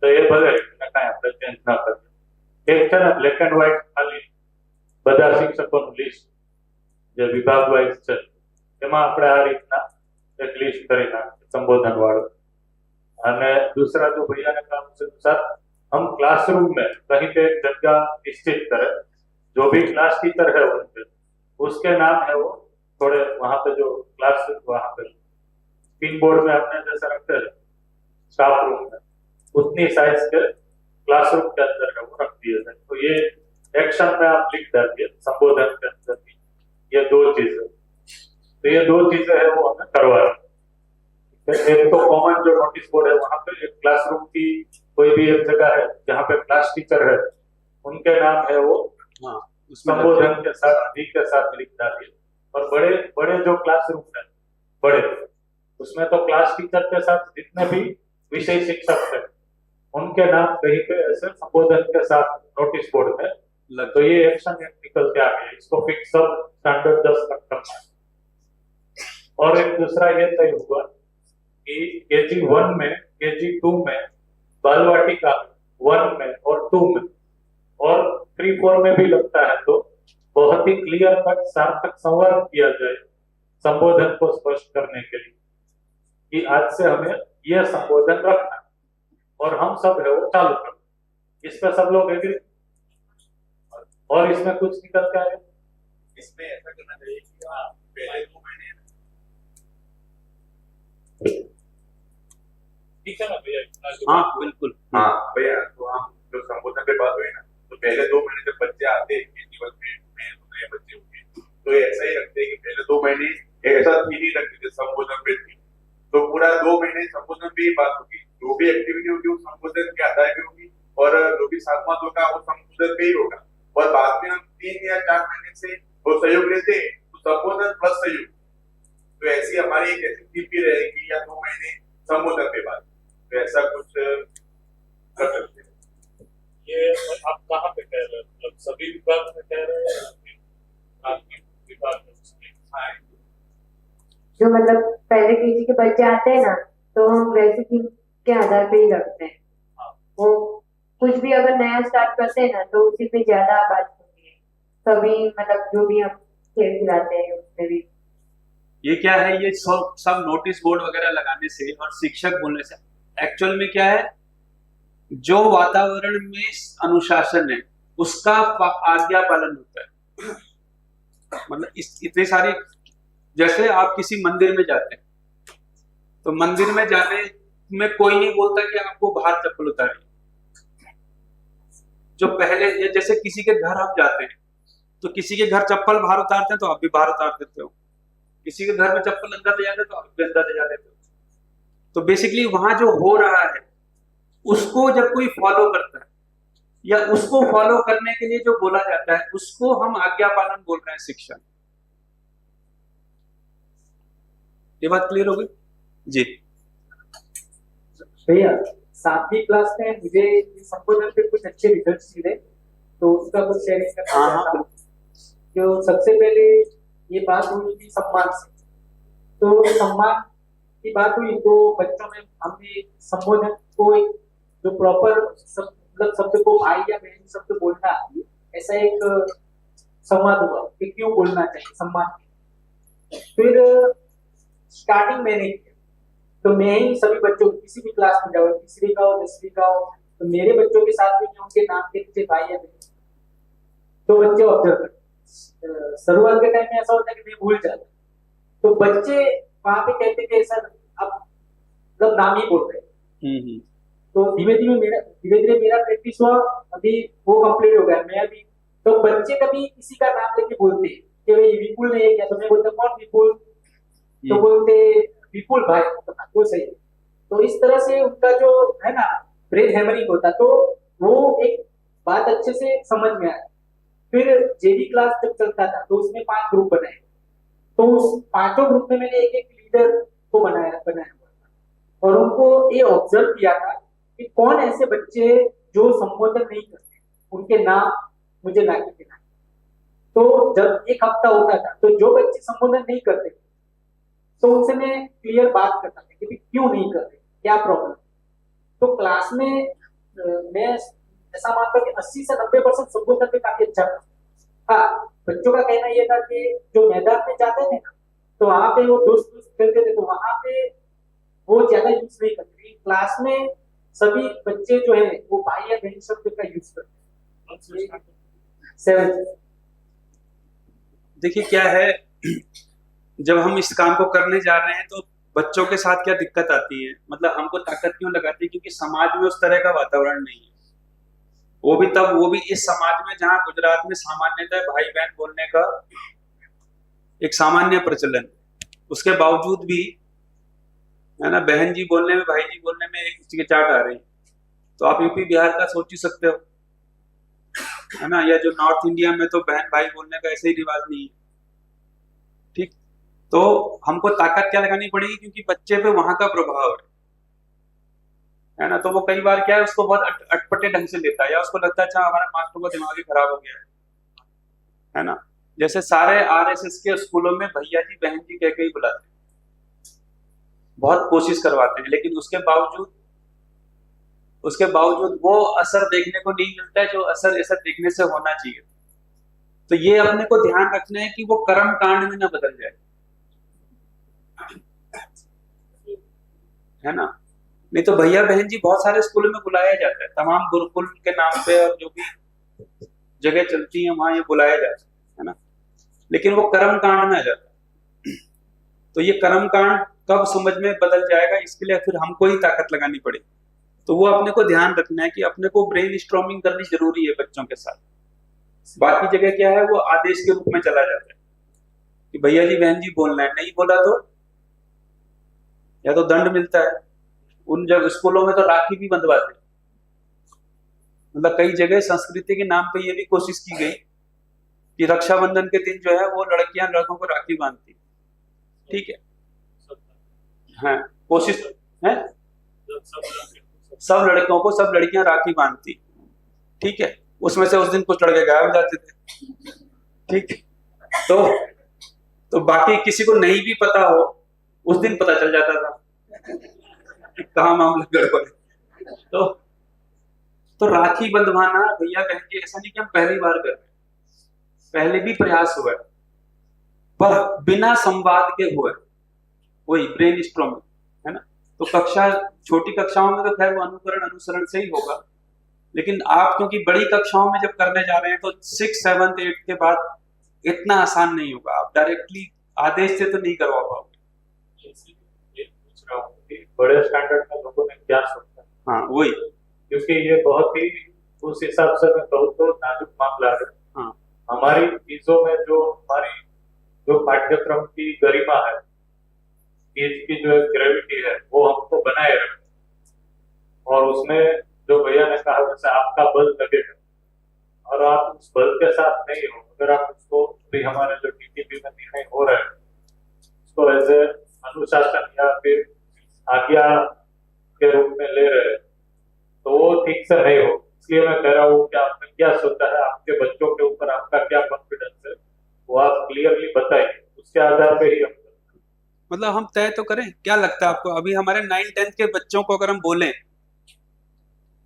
Speaker 3: તો એ ભલે કાંઈ આપણે ચેન્જ ના કરીએ। એક છે ને બ્લેક એન્ડ વ્હાઇટ ખાલી બધા શિક્ષકોનું લિસ્ટ જે વિભાગ વાઇઝ છે એમાં આપણે આ રીતના એક લિસ્ટ કરી નાખીએ સંબોધન વાળું। અને दूसरा जो भैया ने कहा उसके अनुसार हम क्लासरूम में कहीं पे एक जगह निश्चित करें, जो भी क्लास टीचर है उनके उसके नाम है वो थोड़े वहां पे जो क्लास वहां पे पिन बोर्ड में अपने जैसे रखते हैं स्टाफ रूम में, उतनी साइज के क्लासरूम के अंदर है वो रख दिया जाए। तो ये एक्शन में आप लिख डालिए संबोधन के अंदर भी ये दो चीजें, तो ये दो चीजें है वो हमें करवा रहे हैं। एक तो कॉमन जो नोटिस बोर्ड है वहां पे एक क्लासरूम की कोई भी एक जगह है जहाँ पे क्लास टीचर है उनके नाम है वो
Speaker 1: हाँ उसमें
Speaker 3: संबोधन के साथ भी के साथ लिख डालिए। और बड़े बड़े जो क्लासरूम है बड़े, उसमें तो क्लास टीचर के साथ जितने भी विषय शिक्षक है उनके नाम कहीं पे ऐसे संबोधन के साथ नोटिस बोर्ड में
Speaker 1: लग
Speaker 3: तो ये एक्शन निकल के आ गया। इसको फिक्स सब स्टैंडर्ड 10 तक करना है। और एक दूसरा ये तय हुआ कि केजी 1 में, केजी 2 में, बाल वाटिका 1 में और 2 में और 3-4 में भी लगता है तो बहुत ही क्लियर कट सार्थक संवाद किया जाए संबोधन को स्पष्ट करने के लिए कि आज से हमें यह संबोधन रखना है और हम सब है वो चालू करना। इस पर सब लोग एग्री। और इसमें कुछ निकल के आए,
Speaker 4: इसमें ऐसा करना चाहिए कि हाँ, पहले 2 महीने
Speaker 3: ठीक है ना भैया?
Speaker 1: हाँ बिल्कुल।
Speaker 6: हाँ भैया, तो हम जो संबोधन पे बात हुई ना, तो पहले 2 महीने जब बच्चे आते हैं केजी 1 में नए बच्चे होंगे तो ये ऐसा ही रखते हैं कि पहले 2 महीने ऐसा थीम ही रखते थे संबोधन पे थी, तो पूरा 2 महीने संबोधन पे ही बात होगी, जो भी एक्टिविटी होगी वो संबोधन के आधार पे होगी और जो भी संवाद होगा वो संबोधन पे ही होगा। और बाद में हम 3 या 4 महीने से वो सहयोग लेते हैं तो संबोधन प्लस सहयोग, तो ऐसी हमारी एक ऐसी थीम भी रहेगी या 2 महीने संबोधन पे बात, तो ऐसा कुछ कर सकते हैं।
Speaker 3: ये आप कहाँ पे कह रहे हैं? मतलब सभी विभाग में कह रहे हैं या फिर आपके विभाग में?
Speaker 7: जो मतलब पहले केजी के बच्चे आते हैं ना तो हम वैसे थीम के आधार पे ही रखते हैं। वो कुछ भी अगर नया स्टार्ट करते हैं ना तो उसी पे ज्यादा बात होती है। सभी मतलब जो भी हम खेल खिलाते हैं उसमें भी
Speaker 1: ये क्या है, ये सब नोटिस बोर्ड वगैरह लगाने से और शिक्षक बोलने से एक्चुअल में क्या है, जो वातावरण में अनुशासन है उसका आज्ञा पालन होता है। मतलब इतनी सारी, जैसे आप किसी मंदिर में जाते हैं तो मंदिर में जाने में कोई नहीं बोलता कि आपको बाहर चप्पल उतारिए। जो पहले ये जैसे किसी के घर आप जाते हैं तो किसी के घर चप्पल बाहर उतारते हैं तो आप भी बाहर उतार देते हो, किसी के घर में चप्पल अंदर ले जाते हो तो आप भी अंदर ले जा देते हो। तो बेसिकली वहां जो हो रहा है उसको जब कोई फॉलो करता है या उसको फॉलो करने के लिए जो बोला जाता है उसको हम आज्ञा पालन बोल रहे हैं, शिक्षा। ये बात क्लियर हो गई जी?
Speaker 4: भैया 7वीं क्लास में मुझे संबोधन पे कुछ अच्छे रिजल्ट्स मिले तो उसका कुछ शेयरिंग करना चाहता हूँ। जो सबसे पहले ये बात हुई थी सम्मान से, तो सम्मान की बात हुई तो बच्चों में हमने संबोधन को एक जो प्रॉपर मतलब शब्द को भाई या बहन शब्द बोलना, ऐसा एक संवाद हुआ कि क्यों बोलना चाहिए सम्मान। फिर स्टार्टिंग मैंने किया तो मैं ही सभी बच्चों किसी भी क्लास में जाओ, तीसरी का हो 10वीं का हो, तो मेरे बच्चों के साथ भी मैं उनके नाम के पीछे भाई या बहन तो बच्चे ऑब्जर्व करते। शुरुआत के टाइम में ऐसा होता है कि मैं भूल जाता, तो बच्चे वहां पे कहते थे सर अब मतलब नाम ही बोल रहे। तो धीरे धीरे मेरा प्रैक्टिस हुआ, अभी वो कंप्लीट हो गया। मैं अभी तो बच्चे कभी किसी का नाम लेके बोलते कि भाई विपुल ने ये किया, तो मैं बोलता कौन विपुल, तो बोलते विपुल भाई, तो सही। तो इस तरह से उनका जो है ना ब्रेन हैमरिंग होता, तो वो एक बात अच्छे से समझ में आया। फिर जेडी क्लास जब चलता था तो उसमें 5 ग्रुप बनाए, तो उस 5 ग्रुप में मैंने एक लीडर को बनाया हुआ था और उनको ये ऑब्जर्व किया था कि कौन ऐसे बच्चे जो संबोधन नहीं करते, उनके नाम मुझे ला के देना। तो जब एक हफ्ता होता था तो जो बच्चे संबोधन नहीं करते तो उनसे मैं क्लियर बात करता था कि क्यों नहीं करते, क्या प्रॉब्लम। तो क्लास में मैं ऐसा मानता हूँ कि 80 से 90% संबोधन में काफी अच्छा था। हाँ, बच्चों का कहना यह था कि जो मैदान में जाते थे ना तो वहां पे वो दोस्त खेलते थे, तो वहां पे वो ज्यादा यूज नहीं करते। क्लास में सभी बच्चे जो है वो भाई या बहन शब्द का यूज करते हैं। 7th
Speaker 1: देखिए क्या है, जब हम इस काम को करने जा रहे हैं तो बच्चों के साथ क्या दिक्कत आती है, मतलब हमको ताकत क्यों लगाती है, क्योंकि समाज में उस तरह का वातावरण नहीं है। वो भी इस समाज में जहाँ गुजरात में सामान्यतः भाई बहन बोलने का एक सामान्य प्रचलन, उसके बावजूद भी है ना बहन जी बोलने में, भाई जी बोलने में एक हिचकिचाहट आ रही। तो आप यूपी बिहार का सोच ही सकते हो, है ना, या जो नॉर्थ इंडिया में तो बहन भाई बोलने का ऐसे ही रिवाज नहीं है। ठीक, तो हमको ताकत क्या लगानी पड़ेगी, क्योंकि बच्चे पे वहां का प्रभाव है ना। तो वो कई बार क्या है, उसको बहुत अटपटे ढंग से लेता है, या उसको लगता है अच्छा हमारा मास्टर का दिमाग ही खराब हो गया है ना। जैसे सारे आरएसएस के स्कूलों में भैया जी बहन जी कह के ही बुलाते हैं, बहुत कोशिश करवाते हैं, लेकिन उसके बावजूद वो असर देखने को नहीं मिलता है जो असर ऐसा देखने से होना चाहिए। तो ये अपने को ध्यान रखना है कि वो कर्म कांड में ना बदल जाए, है ना। नहीं तो भैया बहन जी बहुत सारे स्कूलों में बुलाया जाता है, तमाम गुरुकुल के नाम पे और जो भी जगह चलती है वहां ये बुलाया जाता है ना, लेकिन वो कर्म कांड में आ जाता है। तो ये कर्म कांड कब समझ में बदल जाएगा, इसके लिए फिर हमको ही ताकत लगानी पड़ेगी। तो वो अपने को ध्यान रखना है कि अपने को ब्रेन स्टॉर्मिंग करनी जरूरी है बच्चों के साथ। बाकी जगह क्या है, वो आदेश के रूप में चला जाता है कि भैया जी बहन जी बोलना है, नहीं बोला तो या तो दंड मिलता है। उन जगह स्कूलों में तो राखी भी बंधवाते हैं, मतलब कई जगह संस्कृति के नाम पे ये भी कोशिश की गई कि रक्षाबंधन के दिन जो है वो लड़कियां लड़कों को राखी बांधती, ठीक है, हाँ कोशिश है, सब लड़कों को सब लड़कियां राखी बांधती, ठीक है। उसमें से उस दिन कुछ लड़के गायब हो जाते थे, ठीक। तो बाकी किसी को नहीं भी पता हो, उस दिन पता चल जाता था कि कहाँ मामला गड़बड़ है। तो राखी बंधवाना भैया बहन की, ऐसा नहीं कि हम पहली बार कर रहे हैं, पहले भी प्रयास हुआ है, पर बिना संवाद के हुआ है, वही ब्रेन स्टॉर्मिंग, है ना। तो छोटी कक्षाओं में तो खैर वो अनुसरण से ही होगा, लेकिन आप क्योंकि बड़ी कक्षाओं में जब करने जा रहे हैं तो 6, 7, 8 के बाद इतना आसान नहीं होगा, आप डायरेक्टली आदेश से तो नहीं करवा पाओगे।
Speaker 3: ये पूछ रहा हूँ कि बड़े स्टैंडर्ड में लोगों ने क्या सोचा,
Speaker 1: हाँ वही,
Speaker 3: क्योंकि ये बहुत ही उस हिसाब से मैं कहूँ तो नाजुक मामला है।
Speaker 1: हाँ
Speaker 3: हमारी चीजों में जो पाठ्यक्रम की गरिमा है, चीज की जो ग्रेविटी है, वो हमको बनाए रखना, और उसमें जो भैया ने कहा वैसे आपका बल लगेगा, और आप उस बल के साथ नहीं हो, अगर आप उसको भी हमारे जो टीटीपी में निर्णय हो रहे हैं उसको एज ए अनुशासन या फिर आज्ञा के रूप में ले रहे हैं, तो वो ठीक से नहीं हो। इसलिए मैं कह रहा हूँ कि आपने क्या सोचा है, आपके बच्चों के ऊपर आपका क्या कॉन्फिडेंस है, वो आप क्लियरली बताइए, उसके आधार पे ही हम
Speaker 1: मतलब हम तय तो करें। क्या लगता है आपको, अभी हमारे 9, 10 के बच्चों को अगर हम बोलें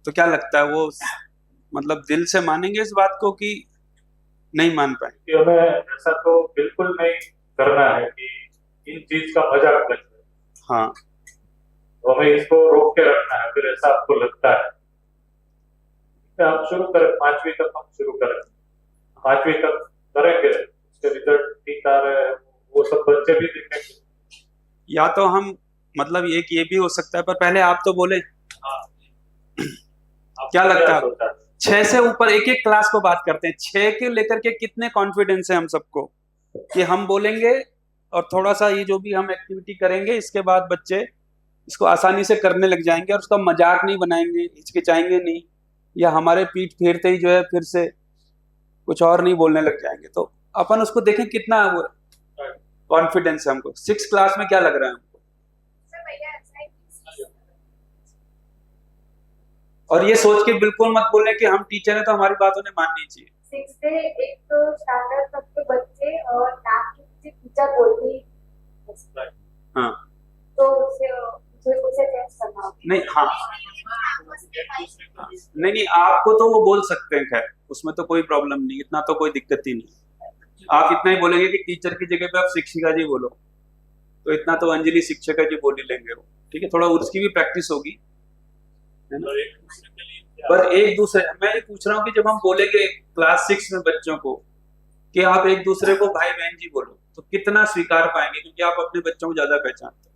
Speaker 1: तो क्या लगता है, वो मतलब दिल से मानेंगे इस बात को कि नहीं मान पाएंगे?
Speaker 3: कि हमें ऐसा तो बिल्कुल नहीं करना है कि इन चीज का मजाक बन जाए।
Speaker 1: हाँ,
Speaker 3: तो हमें इसको रोक के रखना है, फिर ऐसा आपको लगता है आप शुरू करें, 5वीं तक हम शुरू करें, 5वीं तक करेंगे, उसके रिजल्ट ठीक आ रहे हैं, वो सब बच्चे भी देखेंगे।
Speaker 1: या तो हम मतलब ये भी हो सकता है, पर पहले आप तो बोले। क्या लगता है 6 से ऊपर, एक क्लास को बात करते हैं, 6 के लेकर के कितने कॉन्फिडेंस है हम सबको कि हम बोलेंगे और थोड़ा सा ये जो भी हम एक्टिविटी करेंगे इसके बाद बच्चे इसको आसानी से करने लग जाएंगे और उसका मजाक नहीं बनाएंगे, हिचकिचाएंगे नहीं, या हमारे पीठ फेरते ही जो है फिर से कुछ और नहीं बोलने लग जाएंगे। तो अपन उसको देखें कितना कॉन्फिडेंस है हमको। 6 क्लास में क्या लग रहा है हमको, और ये सोच के बिल्कुल मत बोले कि हम टीचर हैं तो हमारी बात उन्हें माननी चाहिए।
Speaker 7: 6 से 8 स्टैंडर्ड तक के बच्चे और नाम की टीचर बोलती है,
Speaker 1: हाँ
Speaker 7: तो उसे चेंज करना होगा।
Speaker 1: नहीं, हाँ नहीं आपको तो वो बोल सकते हैं, खैर उसमें तो कोई प्रॉब्लम नहीं, इतना तो कोई दिक्कत ही नहीं। आप इतना ही बोलेंगे कि टीचर की जगह पे आप शिक्षिका जी बोलो, तो इतना तो अंजलि शिक्षिका जी बोल ही लेंगे वो, ठीक है। थोड़ा उसकी भी प्रैक्टिस होगी, है ना। पर एक दूसरे, मैं ये पूछ रहा हूँ कि जब हम बोलेंगे क्लास 6 में बच्चों को कि आप एक दूसरे को भाई बहन जी बोलो, तो कितना स्वीकार पाएंगे, क्योंकि आप अपने बच्चों को ज्यादा पहचानते हैं।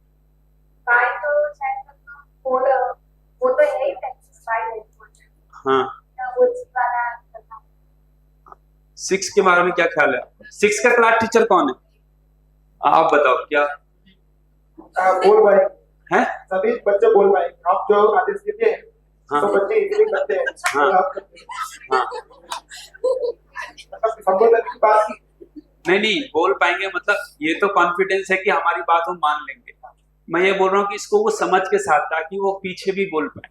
Speaker 7: भाई तो शायद वो तो है ही प्रैक्टिस भाई,
Speaker 1: हाँ
Speaker 7: वो
Speaker 1: सिक्स के बारे में क्या ख्याल है? सिक्स का क्लास टीचर कौन है? आप बताओ क्या
Speaker 4: बोल पाए
Speaker 1: है?
Speaker 4: सभी बच्चे बोल पाए, आप जो आदेश देते हैं
Speaker 1: हाँ।
Speaker 4: तो बच्चे इजीली करते हैं।
Speaker 1: हाँ।
Speaker 4: और आप करते हैं।
Speaker 1: हाँ
Speaker 4: मतलब संबोधन की बात की।
Speaker 1: नहीं बोल पाएंगे मतलब ये तो कॉन्फिडेंस है कि हमारी बात वो मान लेंगे। मैं ये बोल रहा हूँ कि इसको वो समझ के साथ ताकि वो पीछे भी बोल पाए।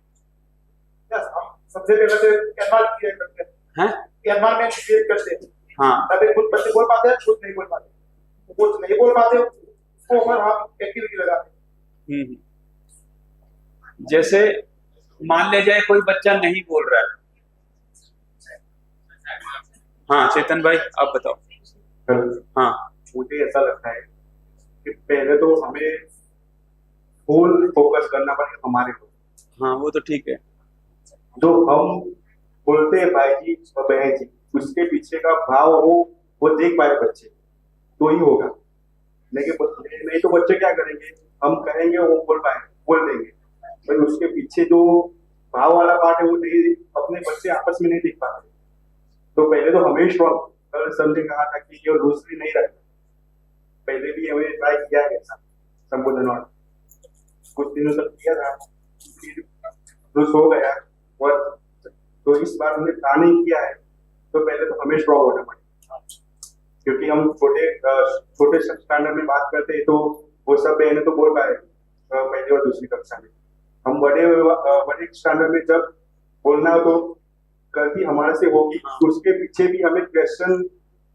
Speaker 4: यस, हम सबसे पहले तो एनवायरनमेंट क्रिएट करते हैं।
Speaker 1: हैं?
Speaker 4: एनवायरनमेंट क्रिएट करते हैं।
Speaker 1: हाँ
Speaker 4: तभी कुछ बच्चे बोल पाते हैं, कुछ नहीं बोल पाते। कुछ नहीं बोल पाते उसको ऊपर हम एक्टिविटी लगाते हैं।
Speaker 1: जैसे मान ले जाए कोई बच्चा नहीं बोल रहा है। हाँ चेतन भाई आप बताओ। हाँ
Speaker 6: मुझे ऐसा लगता है कि पहले तो हमें फुल फोकस करना पड़ेगा हमारे को।
Speaker 1: हाँ वो तो ठीक है।
Speaker 6: जो हम बोलते हैं भाई जी और बहन जी, उसके पीछे का भाव वो देख पाए बच्चे तो ही होगा। लेकिन नहीं तो बच्चे क्या करेंगे, हम कहेंगे वो बोल देंगे, भाई उसके पीछे जो भाव वाला पार्ट है वो नहीं, अपने बच्चे आपस में नहीं देख पाते। तो पहले तो हमें स्ट्रॉन्ग, कल सर ने कहा था कि ये दूसरी नहीं रखना। पहले भी हमें ट्राई किया है ऐसा संबोधन वाला, कुछ दिनों तक किया था, फिर लूज हो गया। और तो इस बार हमने प्लान नहीं किया है। तो पहले तो हमें स्ट्रॉन्ग होना पड़ेगा, क्योंकि हम छोटे स्टैंडर्ड में बात करते हैं तो वो सब बहने तो बोल पाए पहली और दूसरी कक्षा में। हम बड़े स्टैंडर्ड में जब बोलना हो तो गलती हमारे से होगी, तो उसके पीछे भी हमें क्वेश्चन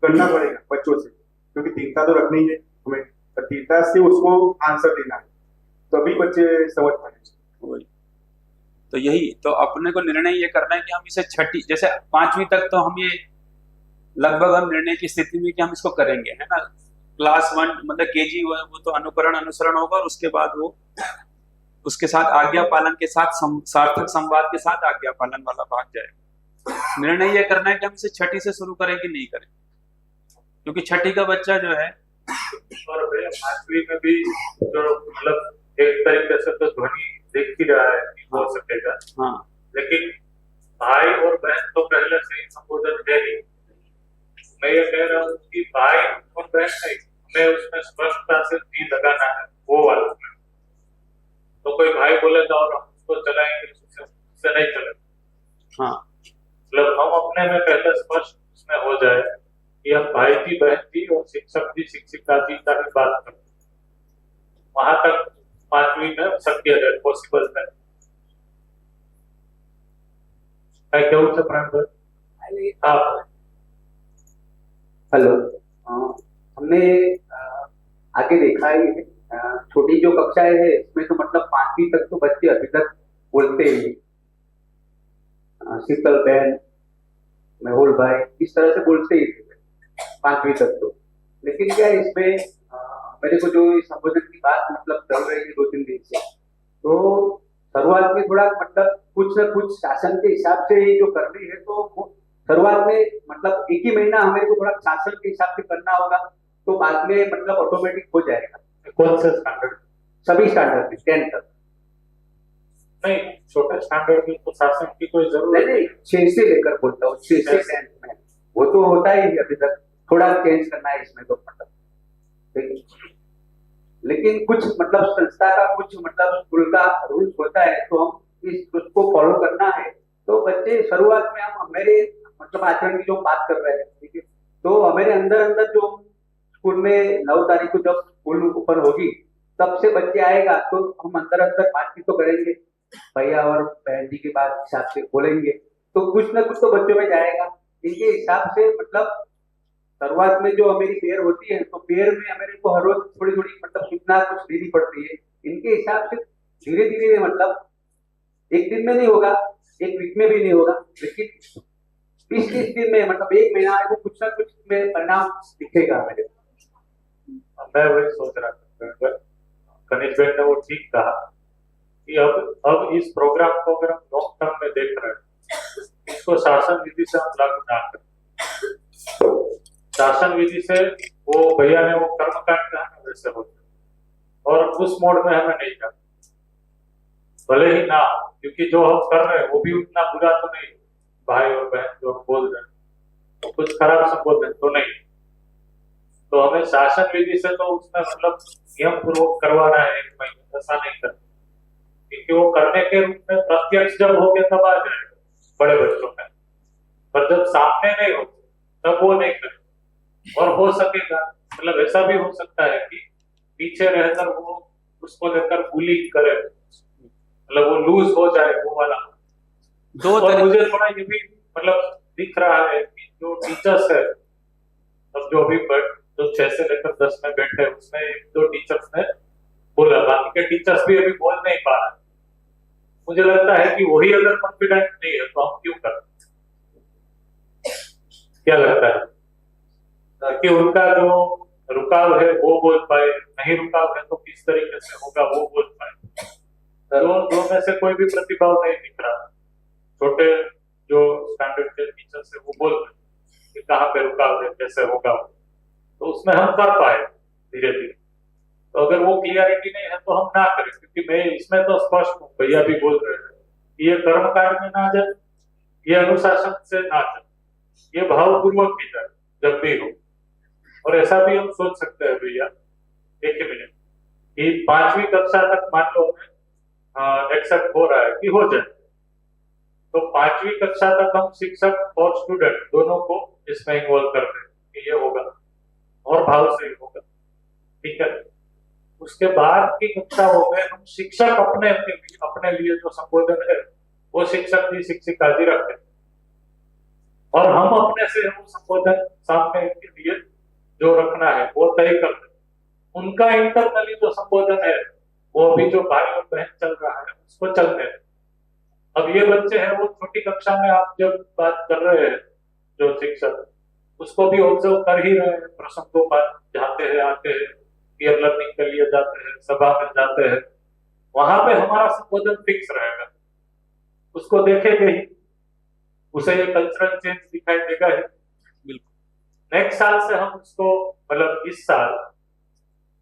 Speaker 6: करना पड़ेगा बच्चों से, क्योंकि तीव्रता तो रखनी है हमें, तीव्रता से उसको आंसर देना है, तभी बच्चे समझ पाएंगे।
Speaker 1: तो यही तो अपने को निर्णय ये करना है कि हम इसे छठी जैसे 5वीं तक तो हम ये लगभग हम निर्णय की स्थिति में कि हम इसको करेंगे, है ना। क्लास 1 मतलब केजी वो तो अनुसरण होगा और उसके बाद वो उसके साथ आज्ञा पालन के साथ सार्थक संवाद के साथ आज्ञा पालन वाला भाग जाएगा। निर्णय ये करना है कि हम इसे छठी से शुरू करें कि नहीं करें, क्योंकि छठी का बच्चा जो है
Speaker 3: और भैया 5वीं में भी जो मतलब एक तरीके से तो ध्वनि देख ही रहा है कि हो सकेगा।
Speaker 1: हाँ
Speaker 3: लेकिन भाई और बहन तो पहले से ही संबोधन है ही। मैं ये कह रहा हूँ कि भाई और बहन नहीं, हमें उसमें स्पष्टता से जी लगाना है वो वाला। तो कोई भाई बोलेगा और हम उसको चलाएंगे, उससे नहीं चलेगा।
Speaker 1: हाँ
Speaker 3: मतलब हम अपने में पहले स्पष्ट उसमें हो जाए कि हम भाई जी बहन जी और शिक्षक जी शिक्षिका जी का भी बात करते, वहां तक 5वीं में शक्य है, पॉसिबल है। केवल से प्रारंभ आप
Speaker 8: हेलो, हमने आगे देखा ही है, छोटी जो कक्षाएं है इसमें तो मतलब 5वीं तक तो बच्चे अभी तक बोलते ही, शीतल बहन, मेहुल भाई इस तरह से बोलते ही थे 5वीं तक तो। लेकिन क्या इसमें मेरे को जो संबोधन की बात मतलब चल रही है 2-3 दिन से, तो शुरुआत में थोड़ा मतलब कुछ न कुछ शासन के हिसाब से जो करनी है, तो शुरुआत में मतलब 1 ही महीना हमें को थोड़ा शासन के हिसाब से करना होगा, तो बाद में मतलब ऑटोमेटिक हो जाएगा।
Speaker 3: कौन से स्टैंडर्ड?
Speaker 8: सभी स्टैंडर्ड में 10 तक
Speaker 3: नहीं, छोटे स्टैंडर्ड में तो शासन की कोई जरूरत
Speaker 8: नहीं, 6 से लेकर बोलता हूँ, 6 से 10 में वो तो होता ही अभी तक, थोड़ा चेंज करना है इसमें तो मतलब। लेकिन कुछ मतलब संस्था का कुछ मतलब स्कूल का रूल्स होता है, तो हम इस उसको फॉलो करना है। तो बच्चे शुरुआत में हम मेरे मतलब आचरण की जो बात कर रहे हैं, ठीक है, तो हमारे अंदर जो स्कूल में 9 तारीख को जब स्कूल ओपन होगी तब से बच्चे आएगा, तो हम अंदर बातचीत तो करेंगे, भैया और बहन जी की बात हिसाब से बोलेंगे, तो कुछ ना कुछ तो बच्चों में जाएगा। इनके हिसाब से मतलब शुरुआत में जो हमारी पेयर होती है, तो पेयर में हमारे को हर रोज थोड़ी थोड़ी मतलब सूचना कुछ देनी पड़ती है। इनके हिसाब से धीरे धीरे मतलब 1 दिन में नहीं होगा, 1 वीक में भी नहीं होगा, लेकिन 20-30 दिन में मतलब 1 महीना है, कुछ ना कुछ में परिणाम दिखेगा हमें।
Speaker 3: मैं वही सोच रहा था, कनिष्ठ भाई ने वो ठीक कहा कि अब इस प्रोग्राम को अगर हम लॉन्ग टर्म में देख रहे हैं, इसको शासन विधि से हम लागू ना करें। शासन विधि से वो भैया ने वो कर्मकांड कहा ना वैसे होता, और उस मोड में हमें नहीं जाना, भले ही ना हो, क्योंकि जो हम कर रहे हैं वो भी उतना बुरा तो नहीं, भाई और बहन जो हम बोल रहे हैं, कुछ खराब संबोधन तो नहीं। तो हमें शासन विधि से तो उसमें मतलब नियम पूर्वक करवाना है 1 महीने, ऐसा नहीं करना, क्योंकि वो करने के रूप में प्रत्यक्ष जब हो गया तब आ जाएगा बड़े बच्चों में, पर जब सामने नहीं होते तब वो नहीं करे। और हो सकेगा मतलब ऐसा भी हो सकता है कि पीछे रहकर वो उसको लेकर बुलिंग करे, मतलब वो लूज हो जाए वो वाला।
Speaker 1: दो
Speaker 3: और
Speaker 1: तरह
Speaker 3: मुझे थोड़ा ये भी मतलब दिख रहा है कि जो टीचर्स है, अब जो अभी जो 6 से लेकर 10 में बैठे उसमें 1-2 टीचर्स ने बोला, बाकी के टीचर्स भी अभी बोल नहीं पा रहे। मुझे लगता है कि वही अगर कॉन्फिडेंट नहीं है तो हम क्यों करें? क्या लगता है कि उनका जो रुकाव है वो बोल पाए, नहीं रुकाव है तो किस तरीके से होगा वो बोल पाए। दो में से कोई भी प्रतिभाव नहीं दिख रहा। छोटे जो स्टैंडर्ड के टीचर्स है वो बोल रहे कि कहाँ पे रुकाव है, कैसे होगा, तो उसमें हम कर पाए धीरे धीरे। तो अगर वो क्लियरिटी नहीं है तो हम ना करें, क्योंकि मैं इसमें तो स्पष्ट हूँ, भैया भी बोल रहे हैं कि ये कर्म कांड में ना जाए, ये अनुशासन से ना जाए, ये भावपूर्वक की जाए जब भी हो। और ऐसा भी हम सोच सकते हैं भैया, एक ही मिनट, कि 5वीं कक्षा तक मान लो एक्सेप्ट हो रहा है कि हो जाए, तो 5वीं कक्षा तक हम शिक्षक और स्टूडेंट दोनों को इसमें इन्वॉल्व कर दें कि ये होगा और भाव से ही होगा, ठीक है। उसके बाद की कक्षाओं में हम शिक्षक अपने लिए जो संबोधन है वो शिक्षक जी शिक्षिका जी रखते हैं, और हम अपने से वो संबोधन सामने के लिए जो रखना है वो तय करते हैं। उनका इंटरनली जो संबोधन है वो अभी जो भाई और बहन चल रहा है उसको चलने दें। अब ये बच्चे हैं वो छोटी कक्षा में आप जब बात कर रहे हैं जो शिक्षक, उसको भी ऑब्जर्व कर ही रहे हैं, प्रसंगों पर जाते हैं, आते हैं, पीयर लर्निंग के लिए जाते हैं, सभा में जाते हैं, वहां पे हमारा संबोधन फिक्स रहेगा, उसको देखेंगे ही, उसे ये कल्चरल चेंज दिखाई देगा ही। बिल्कुल नेक्स्ट साल से हम उसको मतलब इस साल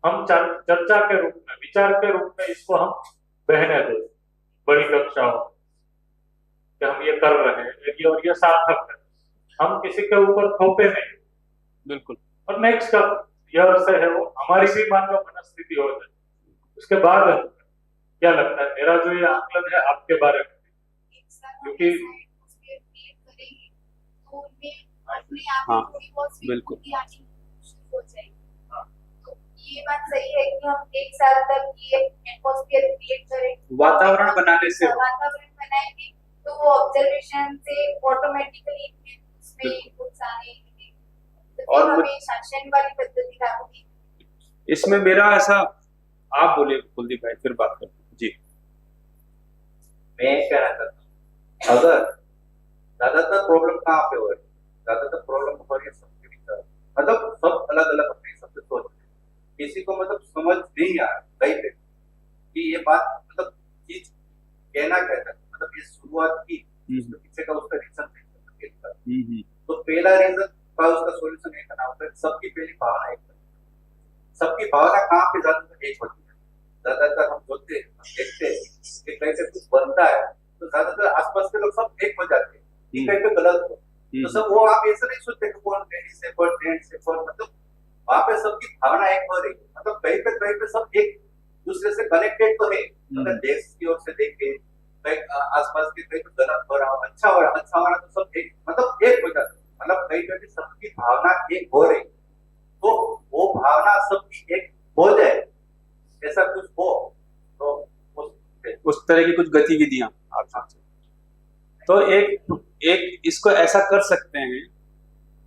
Speaker 3: हम चर्चा के रूप में, विचार के रूप में इसको हम बहने दो बड़ी कक्षाओं कि हम ये कर रहे हैं और ये सार्थक है, हम किसी के ऊपर थोपे नहीं। बिल्कुल। और नेक्स्ट का ईयर से है वो हमारी भी मान लो मनस्थिति हो जाए, उसके बाद क्या लगता है मेरा जो ये आकलन है आपके बारे में, क्योंकि
Speaker 1: हाँ बिल्कुल
Speaker 2: ये बात सही है कि हम 1 साल तक ये एटमॉस्फेयर क्रिएट करें,
Speaker 1: वातावरण बनाने से
Speaker 2: वातावरण बनाएंगे तो वो ऑब्जर्वेशन से ऑटोमेटिकली उसमें कुछ आने तो
Speaker 1: और
Speaker 2: हमें शासन वाली पद्धति लागू की।
Speaker 1: इसमें मेरा ऐसा, आप बोले कुलदीप भाई फिर बात करते हैं जी।
Speaker 8: मैं क्या कहता हूँ, अगर ज्यादातर प्रॉब्लम कहाँ पे हो रही है, ज्यादातर प्रॉब्लम हो रही है सबके भीतर, मतलब सब अलग अलग अपने हिसाब से सोच रहे हैं, किसी को मतलब समझ नहीं आ रहा है कि ये बात मतलब चीज कहना क्या था, मतलब ये शुरुआत की उसके पीछे का उसका रीजन नहीं, तो पहला रीजन का उसका सोल्यूशन एक करना होता है, सबकी पहली भावना एक, सबकी भावना कहाँ पे ज्यादातर एक होती है। ज्यादातर हम बोलते हैं, हम देखते हैं कि कहीं पे कुछ बनता है तो ज्यादातर आसपास के लोग सब एक हो जाते हैं, कि कहीं पे गलत हो तो सब वो, आप ऐसा नहीं सोचते कि कौन लेडीज है, कौन जेंट्स है, कौन, मतलब वहां पे सबकी भावना एक हो रही है, मतलब कहीं पे सब एक दूसरे से कनेक्टेड तो है। अगर देश की ओर से देखें, कहीं आसपास के कहीं पे गलत हो रहा हो, अच्छा हो रहा तो सब एक, मतलब एक हो जाता है, मतलब कहीं पे भी सबकी भावना एक हो रही, तो वो भावना सबकी एक हो जाए, ऐसा कुछ हो तो
Speaker 1: उस तरह की कुछ गतिविधियां आप समझे, तो एक इसको ऐसा कर सकते हैं।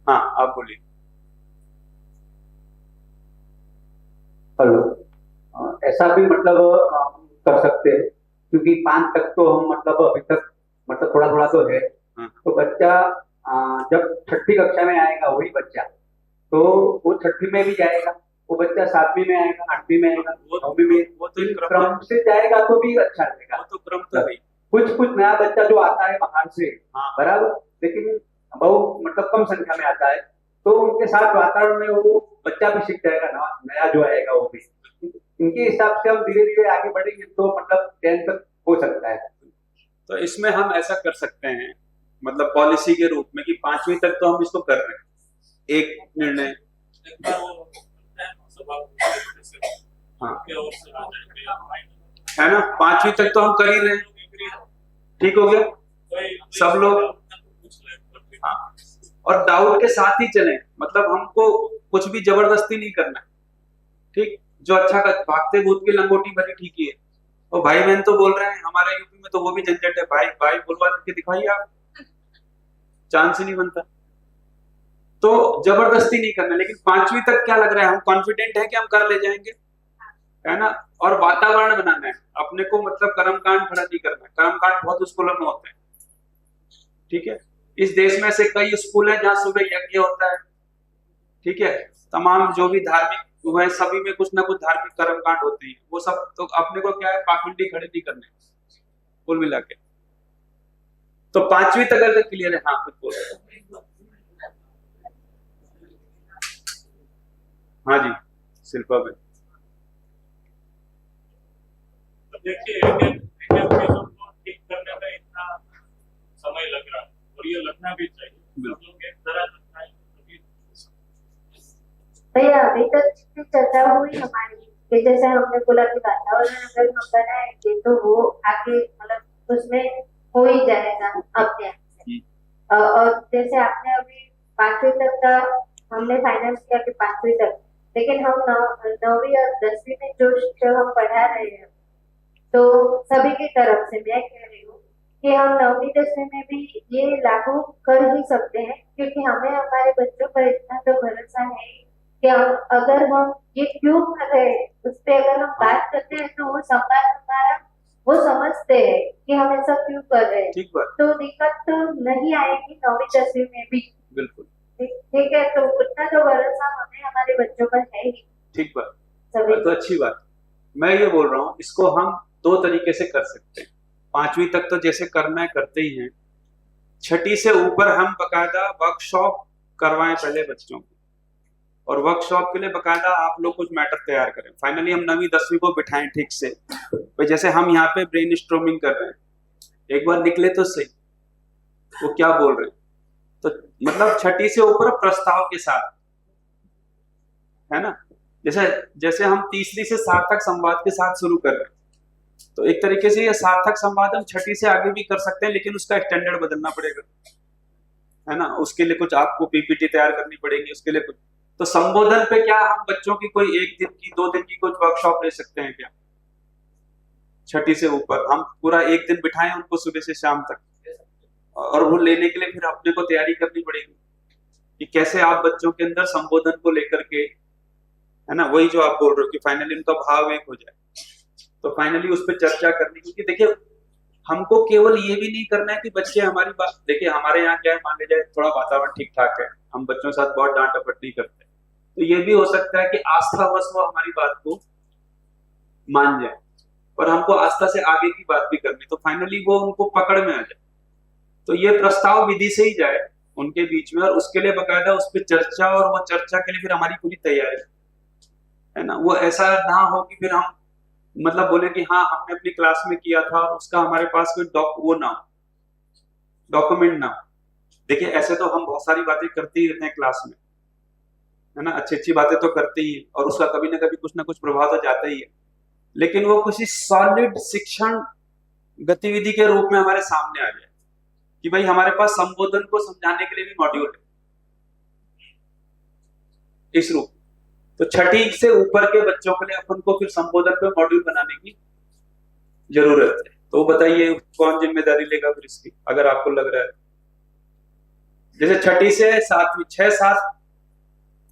Speaker 1: हाँ आप बोलिए।
Speaker 8: हेलो, ऐसा भी मतलब हम कर सकते हैं, क्योंकि 5 तक तो हम मतलब अभी तक मतलब थोड़ा थोड़ा तो है, तो बच्चा जब 6ठी कक्षा में आएगा वही बच्चा, तो वो 6ठी में भी जाएगा, वो बच्चा 7वीं में आएगा, 8वीं में आएगा, 9वीं में, वो तो क्रम से जाएगा तो भी अच्छा रहेगा।
Speaker 1: वो तो क्रम तो है।
Speaker 8: कुछ नया बच्चा जो आता है बाहर से, बराबर, लेकिन बहुत मतलब कम संख्या में आता है, तो उनके साथ वातावरण में वो बच्चा भी सीख जाएगा, नया जो आएगा वो भी। इनके हिसाब से हम धीरे धीरे आगे बढ़ेंगे तो मतलब 10 तक हो सकता है।
Speaker 1: तो इसमें हम ऐसा कर सकते हैं, मतलब पॉलिसी के रूप में कि 5वीं तक तो हम इसको कर रहे हैं, एक निर्णय।
Speaker 3: एक बार वो करते हैं ना, सभा को से
Speaker 1: हाँ
Speaker 3: के ओर से आ जाएंगे या फाइनल
Speaker 1: है ना, 5वीं तक तो हम कर ही रहे हैं, ठीक हो गया। सब लोग
Speaker 3: कुछ ले
Speaker 1: हाँ, और डाउट के साथ ही चलें, मतलब हमको कुछ भी जबरदस्ती नहीं करना है, ठीक। जो अच्छा भागते भूत की लंगोटी भरी ठीक ही है, और भाई बहन तो बोल रहे हैं हमारे यूपी में तो वो भी झंझट है, भाई भाई बोलवा के दिखाइए आप, चांस ही नहीं बनता। तो जबरदस्ती नहीं करना, लेकिन 5वीं तक क्या लग रहा है, हम कॉन्फिडेंट है कि हम कर ले जाएंगे, है ना। और वातावरण बनाना है अपने को, मतलब कर्मकांड खड़ा नहीं करना है, कर्मकांड बहुत स्कूलों में होते हैं, ठीक है। इस देश में ऐसे कई स्कूल हैं जहाँ सुबह यज्ञ होता है, ठीक है। तमाम जो भी धार्मिक हुए सभी में कुछ ना कुछ धार्मिक कर्मकांड होते हैं, वो सब तो अपने को क्या है, पाखंडी खड़े नहीं करने कुल मिला के। तो 5वीं तक अगर क्लियर है, हाँ कुछ बोलो। हाँ जी शिल्पा भाई।
Speaker 3: देखिए एक चीजों को ठीक करने में इतना समय लग रहा है, और ये लगना भी चाहिए, सब लोग एक तरह से तभी
Speaker 7: भैया अभी तक जितनी चर्चा हुई हमारी, कि जैसे हमने बोला कि वातावरण अगर हम बनाएंगे तो वो आगे मतलब उसमें हो ही जाएगा अपने आप से। और जैसे आपने अभी 5वीं तक का हमने फाइनल किया कि 5वीं तक, लेकिन हम 9वीं और 10वीं में जो शिक्षा हम पढ़ा रहे हैं, तो सभी की तरफ से मैं कह रही हूँ कि हम 9वीं 10वीं में भी ये लागू कर ही सकते हैं, क्योंकि हमें हमारे बच्चों पर इतना तो भरोसा है कि अगर हम ये क्यों कर रहे हैं उस पर अगर हम बात करते हैं तो वो समाज हमारा वो समझते हैं कि हम ऐसा क्यों कर रहे हैं,
Speaker 1: ठीक बात,
Speaker 7: तो दिक्कत तो नहीं आएगी 9वीं 10वीं में भी।
Speaker 1: बिल्कुल
Speaker 7: ठीक है, तो उतना तो भरोसा हमें हमारे बच्चों पर है ही।
Speaker 1: ठीक बात,
Speaker 7: सभी
Speaker 1: तो अच्छी बात। मैं ये बोल रहा हूँ इसको हम 2 तरीके से कर सकते हैं। 5वीं तक तो जैसे करना है करते ही हैं, 6ठी से ऊपर हम बकायदा वर्कशॉप करवाएं पहले बच्चों को, और वर्कशॉप के लिए बकायदा आप लोग कुछ मैटर तैयार करें। फाइनली हम 9वीं 10वीं को बिठाएं ठीक से, भाई जैसे हम यहाँ पे ब्रेन स्ट्रोमिंग कर रहे हैं, एक बार निकले तो सही वो क्या बोल रहे हैं, तो मतलब 6ठी से ऊपर प्रस्ताव के साथ, है ना। जैसे जैसे हम तीसरी से सार्थक संवाद के साथ शुरू कर रहे हैं, तो एक तरीके से ये सार्थक संवाद हम 6ठी से आगे भी कर सकते हैं, लेकिन उसका स्टैंडर्ड बदलना पड़ेगा, है ना। उसके लिए कुछ आपको पीपीटी तैयार करनी पड़ेगी, उसके लिए कुछ। तो संबोधन पे क्या हम बच्चों की कोई 1 दिन की 2 दिन की कुछ वर्कशॉप ले सकते हैं क्या? 6ठी से ऊपर हम पूरा 1 दिन बिठाएं उनको सुबह से शाम तक, और वो लेने के लिए फिर अपने को तैयारी करनी पड़ेगी कि कैसे आप बच्चों के अंदर संबोधन को लेकर के, है ना, वही जो आप बोल रहे हो कि फाइनली उनका भाव एक हो जाए, तो फाइनली उस पर चर्चा करनी। क्योंकि देखिए हमको केवल ये भी नहीं करना है कि बच्चे हमारी बात, देखिए हमारे यहाँ क्या है, मान लीजिए थोड़ा वातावरण ठीक ठाक है, हम बच्चों के साथ बहुत डांट डपट नहीं करते, तो ये भी हो सकता है कि आस्थावश वो हमारी बात को मान जाए, पर हमको आस्था से आगे की बात भी करनी, तो फाइनली वो उनको पकड़ में आ जाए। तो ये प्रस्ताव विधि से ही जाए उनके बीच में, और उसके लिए बकायदा उस पर चर्चा, और वो चर्चा के लिए फिर हमारी पूरी तैयारी, है ना। वो ऐसा ना हो कि फिर हम मतलब बोले कि हाँ हमने अपनी क्लास में किया था और उसका हमारे पास कोई वो ना हो, डॉक्यूमेंट ना हो। देखिए ऐसे तो हम बहुत सारी बातें करते ही रहते हैं क्लास में, है ना, अच्छी अच्छी बातें तो करते ही है, और उसका कभी ना कभी कुछ ना कुछ प्रभाव तो जाता ही है, लेकिन वो किसी सॉलिड शिक्षण गतिविधि के रूप में हमारे सामने आ जाए कि भाई हमारे पास संबोधन को समझाने के लिए भी मॉड्यूल है इस रूप। तो 6ठी से ऊपर के बच्चों के लिए अपन को फिर संबोधन पे मॉड्यूल बनाने की जरूरत है। तो बताइए कौन जिम्मेदारी लेगा फिर इसकी, अगर आपको लग रहा है। जैसे 6ठी से 7वीं 6-7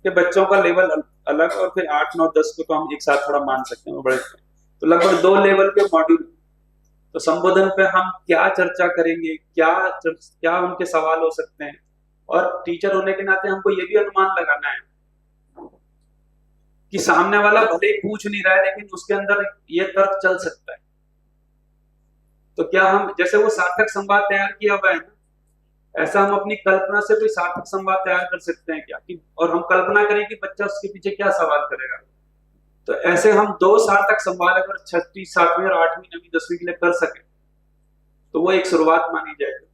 Speaker 1: के बच्चों का लेवल अलग, और फिर 8, 9, 10 को तो हम एक साथ थोड़ा मान सकते हैं, वो बड़े, तो लगभग 2 लेवल के मॉड्यूल। तो संबोधन पे हम क्या चर्चा करेंगे, क्या उनके सवाल हो सकते हैं, और टीचर होने के नाते हमको ये भी अनुमान लगाना है कि सामने वाला भले ही पूछ नहीं रहा है, लेकिन उसके अंदर ये तर्क चल सकता है। तो क्या हम, जैसे वो सार्थक संवाद तैयार किया हुआ है ना, ऐसा हम अपनी कल्पना से कोई सार्थक संवाद तैयार कर सकते हैं क्या, कि और हम कल्पना करें कि बच्चा उसके पीछे क्या सवाल करेगा। तो ऐसे हम 2 सार्थक संवाद अगर 6ठी 7वीं और 8वीं 9वीं 10वीं के लिए कर सके, तो वो एक शुरुआत मानी जाएगी।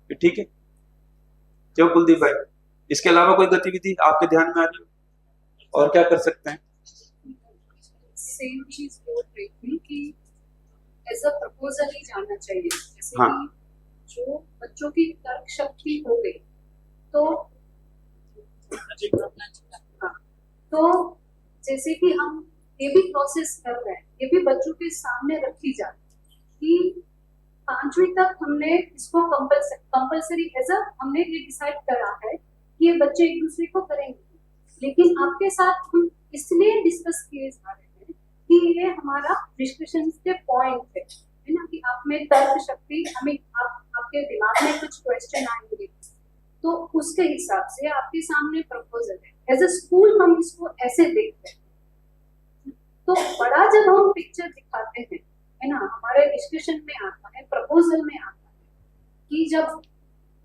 Speaker 1: ये ठीक है। क्यों कुलदीप भाई, इसके अलावा कोई गतिविधि आपके ध्यान में आ रही हो और क्या कर सकते हैं?
Speaker 9: सेम चीज बोल रही थी कि एज अ प्रपोजल ही जाना चाहिए, जैसे
Speaker 1: हाँ।
Speaker 9: कि जो बच्चों की तर्क शक्ति हो गई तो हाँ, तो जैसे कि हम ये भी प्रोसेस कर रहे हैं, ये भी बच्चों के सामने रखी जाती कि 5वीं तक हमने इसको कंपल्सरी एज अ हमने ये डिसाइड करा है कि ये बच्चे एक दूसरे को करेंगे, लेकिन आपके साथ हम इसलिए डिस्कस किए जा रहे हैं कि ये हमारा डिस्कशन के पॉइंट है ना, कि आप में तर्क शक्ति, हमें आपके दिमाग में कुछ क्वेश्चन आएंगे तो उसके हिसाब से आपके सामने प्रपोजल है। एज अ स्कूल हम इसको ऐसे देखते हैं, तो बड़ा जब हम पिक्चर दिखाते हैं है ना, हमारे डिस्कशन में आता है, प्रपोजल में आता है कि जब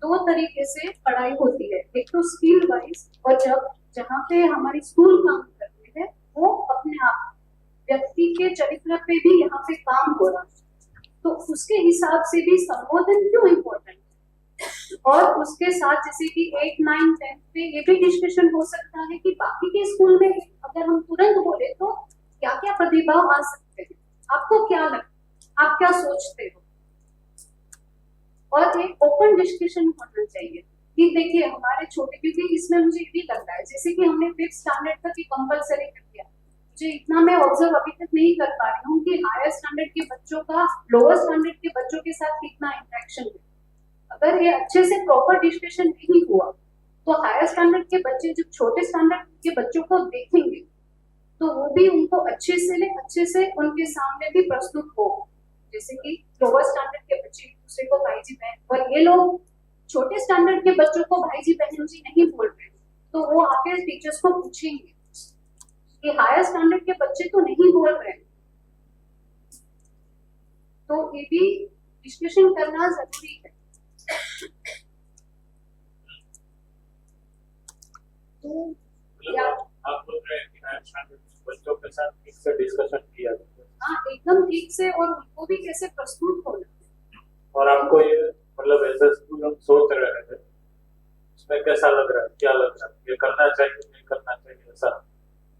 Speaker 9: 2 तरीके से पढ़ाई होती है, एक तो स्किल वाइज और जब जहाँ पे हमारी स्कूल काम कर रही है वो अपने आप व्यक्ति के चरित्र पे भी यहाँ पे काम हो रहा है, तो उसके हिसाब से भी संबोधन क्यों इम्पोर्टेंट है। और उसके साथ जैसे कि 8, 9, 10 पे ये भी डिस्कशन हो सकता है कि बाकी के स्कूल में अगर हम तुरंत बोले तो क्या क्या प्रतिभाव आ सकते हैं, आपको क्या लगता है, आप क्या सोचते हो। और एक ओपन डिस्कशन होना चाहिए कि देखिए हमारे छोटे, क्योंकि इसमें मुझे ये भी लगता है जैसे कि हमने 5th स्टैंडर्ड तक ही कंपलसरी कर दिया, मुझे इतना मैं ऑब्जर्व अभी तक नहीं कर पा रही हूँ कि हायर स्टैंडर्ड के बच्चों का लोअर स्टैंडर्ड के बच्चों के साथ कितना इंटरेक्शन है। अगर ये अच्छे से प्रॉपर डिस्कशन नहीं हुआ तो हायर स्टैंडर्ड के बच्चे जब छोटे स्टैंडर्ड के बच्चों को देखेंगे तो वो भी उनको अच्छे से उनके सामने भी प्रस्तुत हो, जैसे कि लोअर स्टैंडर्ड के बच्चे एक दूसरे को भाई जी बहन, और ये लोग छोटे स्टैंडर्ड के बच्चों को भाई जी बहन जी नहीं बोल रहे तो वो आके टीचर्स को पूछेंगे कि हायर स्टैंडर्ड के बच्चे तो नहीं बोल रहे, तो ये भी डिस्कशन करना जरूरी है। तो या
Speaker 3: आप बोल रहे हैं कि हायर स्टैंडर्ड बच्चों के साथ ठीक से डिस्कशन किया जाए।
Speaker 9: हाँ, एकदम ठीक से, और उनको भी कैसे प्रस्तुत होना।
Speaker 3: और आपको ये मतलब ऐसे स्कूल हम सोच रहे थे, इसमें कैसा लग रहा है, क्या लग रहा है, ये करना चाहिए नहीं करना चाहिए ऐसा?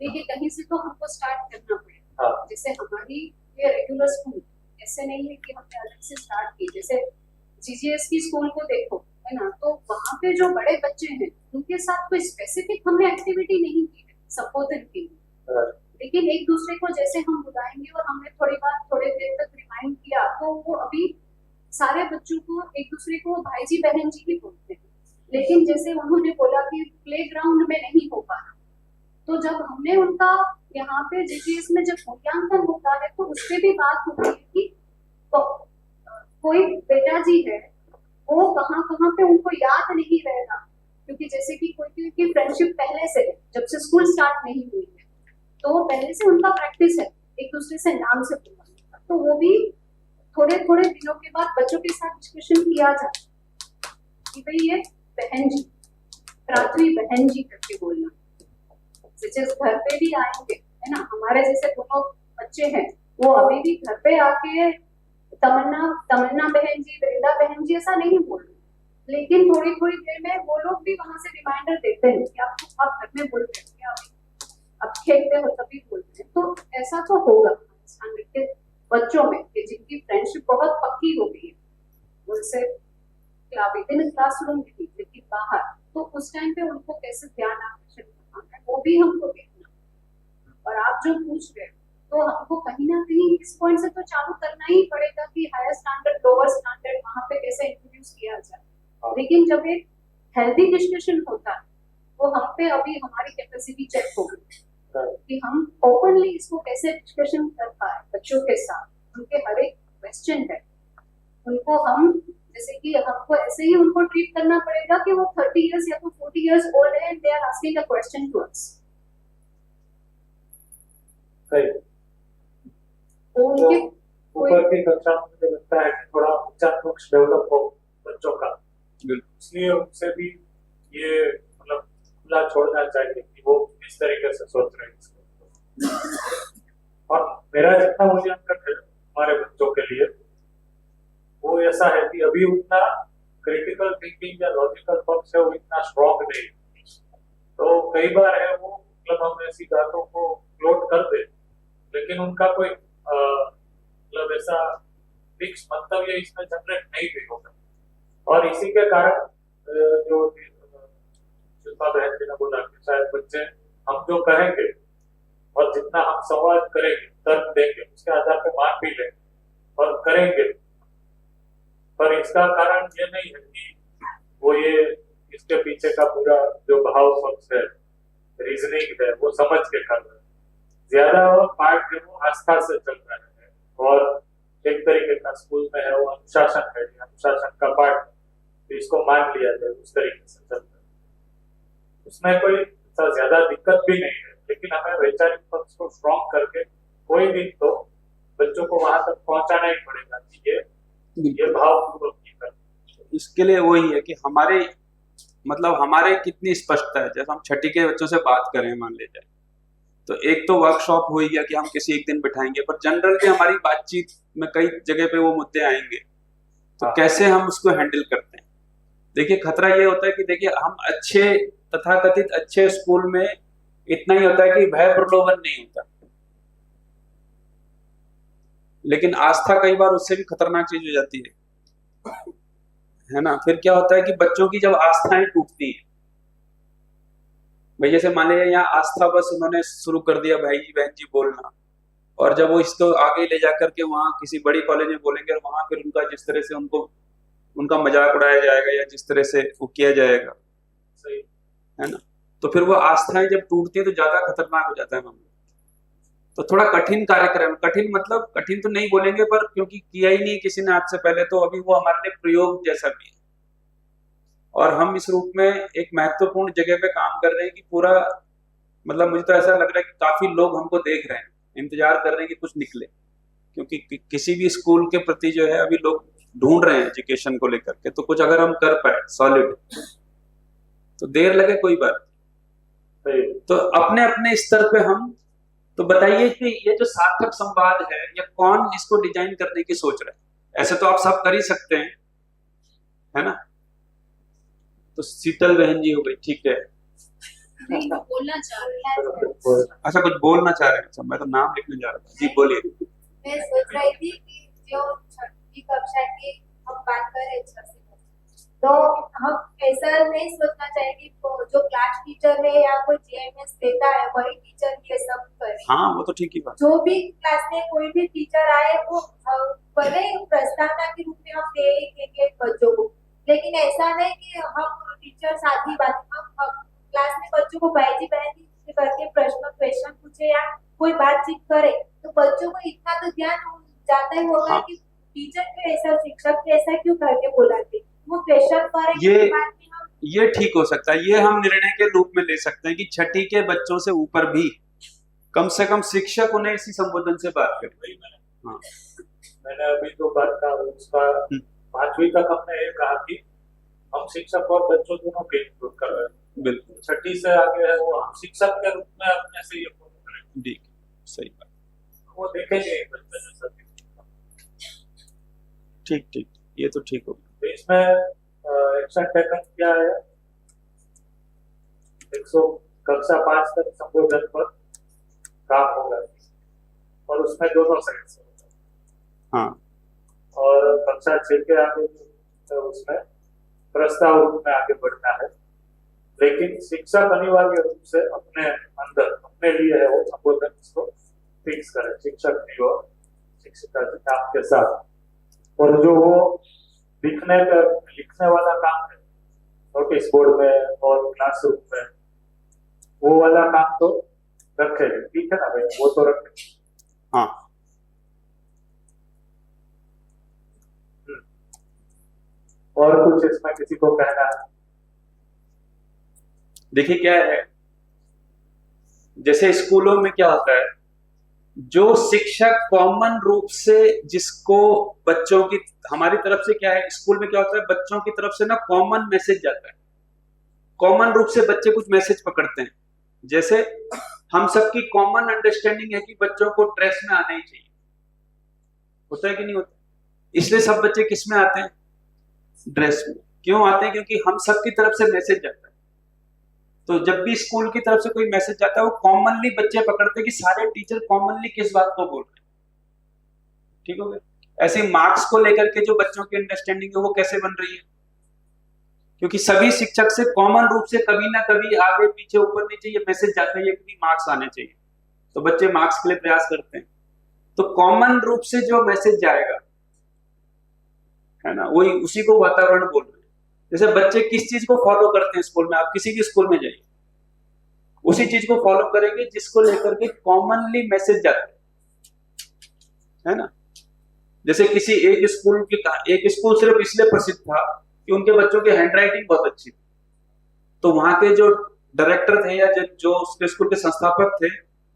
Speaker 9: देखिए कहीं से तो हमको स्टार्ट करना पड़ेगा।
Speaker 3: हाँ।
Speaker 9: जैसे हमारी ये रेगुलर स्कूल ऐसे नहीं है कि हमने अलग से स्टार्ट की, जैसे जीजीएस की स्कूल को देखो है ना, तो वहाँ पे जो बड़े बच्चे हैं उनके साथ कोई स्पेसिफिक हमने एक्टिविटी नहीं की है संबोधन की, लेकिन एक दूसरे को जैसे हम बुलाएंगे और हमने थोड़ी देर तक रिमाइंड किया तो वो अभी सारे बच्चों को एक दूसरे को भाई जी बहन जी ही बोलते हैं, लेकिन जैसे उन्होंने बोला कि प्लेग्राउंड में नहीं हो पा रहा, तो जब हमने उनका यहाँ पे जीजीएस में जब मूल्यांकन होता है तो उसपे भी बात होती है कि कोई बेटा जी है वो कहाँ पे उनको याद नहीं रहेगा, क्योंकि जैसे कि कोई की फ्रेंडशिप पहले से है, जब से स्कूल स्टार्ट नहीं हुई है तो पहले से उनका प्रैक्टिस है एक दूसरे से नाम से बुलाने, तो वो भी थोड़े दिनों के बाद बच्चों के साथ डिस्कशन किया जाए कि भाई ये बहन जी, पृथ्वी बहन जी करके बोलना, जैसे घर पे भी आएंगे है ना, हमारे जैसे दोनों बच्चे हैं वो अभी भी घर पे आके तमन्ना बहन जी, वृंदा बहन जी ऐसा नहीं बोल रहे, लेकिन थोड़ी देर में वो लोग भी वहां से रिमाइंडर देते हैं कि आप घर में बोल रहे हैं, अब खेलते हो तभी बोलते हैं। तो ऐसा तो होगा स्टैंडर्ड के बच्चों में कि जिनकी फ्रेंडशिप बहुत पक्की हो गई है उनसे विद इन क्लासरूम नहीं लेकिन बाहर, तो उस टाइम पे उनको कैसे ध्यान आकर्षण करना है वो भी हमको देखना। और आप जो पूछ रहे हैं तो हमको कहीं ना कहीं इस पॉइंट से तो चालू करना ही पड़ेगा कि हायर स्टैंडर्ड लोअर स्टैंडर्ड वहाँ पे कैसे इंट्रोड्यूस किया जाए, लेकिन जब एक हेल्दी डिस्कशन होता है वो हम पे अभी हमारी कैपेसिटी चेक होगी कि हम ओपनली इसको कैसे डिस्कशन कर पाए बच्चों के साथ, उनके हर एक क्वेश्चन है उनको हम जैसे कि हमको ऐसे ही उनको ट्रीट करना पड़ेगा कि वो 30 इयर्स या तो 40 इयर्स ओल्ड है and they are asking a question to us.
Speaker 3: सही।
Speaker 9: तो उनके
Speaker 3: ऊपर की कक्षा में मुझे लगता है कि थोड़ा ऊंचा लक्ष्य डेवलप हो बच्चों का, इसलिए उनसे भी ये मतलब खुला छोड़ना चाहिए कि वो किस तरीके से सोच रहे हैं इसको। और मेरा जितना मूल्यांकन है हमारे बच्चों के लिए वो ऐसा है कि अभी उतना क्रिटिकल थिंकिंग या लॉजिकल पक्ष है वो इतना स्ट्रॉन्ग नहीं है। तो कई बार है वो मतलब हम ऐसी बातों को फ्लोट कर दे, लेकिन उनका कोई मतलब ऐसा फिक्स मंतव्य इसमें जनरेट नहीं भी होता। और इसी के कारण जो शिल्पा बहन जी ने बोला कि शायद बच्चे हम जो कहेंगे और जितना हम संवाद करेंगे, तर्क देंगे, उसके आधार पर मान भी लेंगे और करेंगे, पर इसका कारण ये नहीं है कि वो ये इसके पीछे का पूरा जो भाव पक्ष है, रीजनिंग है, वो समझ के कर रहे हैं। ज्यादा पार्ट जो वो आस्था से चल रहा है और एक तरीके का स्कूल में है वो अनुशासन है, अनुशासन का पार्ट, तो इसको मान लिया जाए, उस तरीके से चलता है। उसमें कोई ज्यादा दिक्कत भी नहीं है, लेकिन हमें वैचारिक पक्ष को स्ट्रॉन्ग करके कोई दिन तो बच्चों को वहां तक पहुंचाना ही पड़ेगा कि ये भाव पूर्वक की करना।
Speaker 1: इसके लिए वही है कि हमारे कितनी स्पष्टता है। जैसे हम छठी के बच्चों से बात करें, मान लीजिए, तो एक तो वर्कशॉप हो गया कि हम किसी एक दिन बिठाएंगे, पर जनरली हमारी बातचीत में कई जगह पे वो मुद्दे आएंगे, तो कैसे हम उसको हैंडल करते हैं। देखिए, खतरा ये होता है कि देखिए, हम अच्छे तथाकथित अच्छे स्कूल में इतना ही होता है कि भय प्रलोभन नहीं होता, लेकिन आस्था कई बार उससे भी खतरनाक चीज हो जाती है ना। फिर क्या होता है कि बच्चों की जब आस्थाएं टूटती है, भाई जैसे मान लीजिए यहाँ आस्था बस उन्होंने शुरू कर दिया भाई जी बहन जी बोलना, और जब वो इसको आगे ले जाकर के वहाँ किसी बड़ी कॉलेज में बोलेंगे और वहां फिर उनका जिस तरह से उनका मजाक उड़ाया जाएगा या जिस तरह से वो किया जाएगा,
Speaker 3: सही
Speaker 1: है ना, तो फिर वो आस्थाएं जब टूटती है तो ज्यादा खतरनाक हो जाता है मामला। तो थोड़ा कठिन कार्यक्रम, कठिन तो नहीं बोलेंगे, पर क्योंकि किया ही नहीं किसी ने आज से पहले, तो अभी वो हमारे लिए प्रयोग जैसा भी है। और हम इस रूप में एक महत्वपूर्ण जगह पे काम कर रहे हैं कि पूरा मुझे तो ऐसा लग रहा है कि काफी लोग हमको देख रहे हैं, इंतजार कर रहे हैं कि कुछ निकले, क्योंकि किसी भी स्कूल के प्रति जो है अभी लोग ढूंढ रहे हैं एजुकेशन को लेकर के। तो कुछ अगर हम कर पाए सॉलिड, तो देर लगे कोई बात, तो अपने अपने स्तर पे हम तो बताइए कि ये जो सार्थक संवाद है, या कौन इसको डिजाइन करने की सोच रहा है। ऐसे तो आप सब कर ही सकते हैं, है ना। तो शीतल बहन जी हो गई, ठीक है।
Speaker 9: नहीं, वो बोलना चाह रहे हैं।
Speaker 1: अच्छा, कुछ बोलना चाह रहे हैं। अच्छा, मैं तो नाम लिखने जा रहा था जी, बोलिए।
Speaker 2: मैं सोच रही थी कि जो छठी कक्षा की हम बात कर रहे हैं, तो हम ऐसा नहीं सोचना चाहिए कि जो क्लास टीचर है या कोई जीएमएस देता है वही टीचर ये सब करे।
Speaker 1: हाँ, वो तो ठीक ही बात।
Speaker 2: जो भी क्लास में कोई भी टीचर आए वो भले प्रस्तावना के रूप में हम दे ही देंगे बच्चों को, लेकिन ऐसा नहीं कि हम टीचर साथ ही बात, हम क्लास में बच्चों को भाई जी बहन जी करके क्वेश्चन पूछे या कोई बातचीत करे, तो बच्चों को इतना तो ध्यान जाता ही होगा कि टीचर क्यों ऐसा, शिक्षक ने ऐसा क्यों करके बोला थे, वो क्वेश्चन करेंगे।
Speaker 1: ये ठीक हो सकता है, ये हम निर्णय के रूप में ले सकते हैं कि छठी के बच्चों से ऊपर भी कम से कम शिक्षक उन्हें इसी संबोधन से बात करें। हाँ,
Speaker 3: मैंने अभी जो बात कहा उसका 5वीं तक हमने ये कहा कि हम शिक्षक और बच्चों दोनों के इंक्लूड कर रहे हैं।
Speaker 1: बिल्कुल।
Speaker 3: छठी से आगे है वो हम शिक्षक के रूप में अपने से ये फॉलो करें।
Speaker 1: ठीक, सही बात।
Speaker 3: वो देखेंगे बच्चे जैसा।
Speaker 1: ठीक, ये तो ठीक होगा।
Speaker 3: तो इसमें एक्शन टेकन क्या है, 100 कक्षा 5 तक संबोधन पर काम होगा और उसमें दोनों साइड से होगा।
Speaker 1: हाँ,
Speaker 3: और कक्षा 6 के आगे तो उसमें प्रस्ताव रूप में आगे बढ़ना है, लेकिन शिक्षक अनिवार्य रूप से अपने अंदर अपने लिए है वो संबोधन इसको फिक्स करे, शिक्षक भी और शिक्षिका के नाम के साथ। और जो वो लिखने वाला काम है नोटिस बोर्ड में और क्लासरूम में, वो वाला काम तो रखेंगे, ठीक है ना भाई, वो तो रखेंगे।
Speaker 1: हाँ,
Speaker 3: और कुछ इसमें किसी को कहना है?
Speaker 1: देखिए क्या है, जैसे स्कूलों में क्या होता है, जो शिक्षक कॉमन रूप से जिसको बच्चों की, हमारी तरफ से क्या है, स्कूल में क्या होता है, बच्चों की तरफ से ना कॉमन मैसेज जाता है, कॉमन रूप से बच्चे कुछ मैसेज पकड़ते हैं। जैसे हम सबकी कॉमन अंडरस्टैंडिंग है कि बच्चों को ड्रेस में आना ही चाहिए, होता है कि नहीं होता, इसलिए सब बच्चे किस में आते हैं, ड्रेस में। क्यों आते हैं? क्योंकि हम सबकी तरफ से मैसेज जाता है। तो जब भी स्कूल की तरफ से कोई मैसेज जाता है, वो कॉमनली बच्चे पकड़ते हैं कि सारे टीचर कॉमनली किस बात को बोल रहे हैं। ठीक हो गया? ऐसे मार्क्स को लेकर के जो बच्चों की अंडरस्टैंडिंग है वो कैसे बन रही है? क्योंकि सभी शिक्षक से कॉमन रूप से कभी ना कभी आगे पीछे ऊपर नीचे ये मैसेज जाता है कि मार्क्स आने चाहिए, तो बच्चे मार्क्स के लिए प्रयास करते हैं। तो कॉमन रूप से जो मैसेज जाएगा, है ना, वही उसी को वातावरण बोल रहे हैं। जैसे बच्चे किस चीज को फॉलो करते हैं स्कूल में, आप किसी भी स्कूल में जाइए, उसी चीज को फॉलो करेंगे जिसको लेकर के कॉमनली मैसेज जाता है ना। जैसे किसी एक स्कूल सिर्फ इसलिए प्रसिद्ध था कि उनके बच्चों की हैंडराइटिंग बहुत अच्छी थी, तो वहां के जो डायरेक्टर थे या जो उसके स्कूल के संस्थापक थे,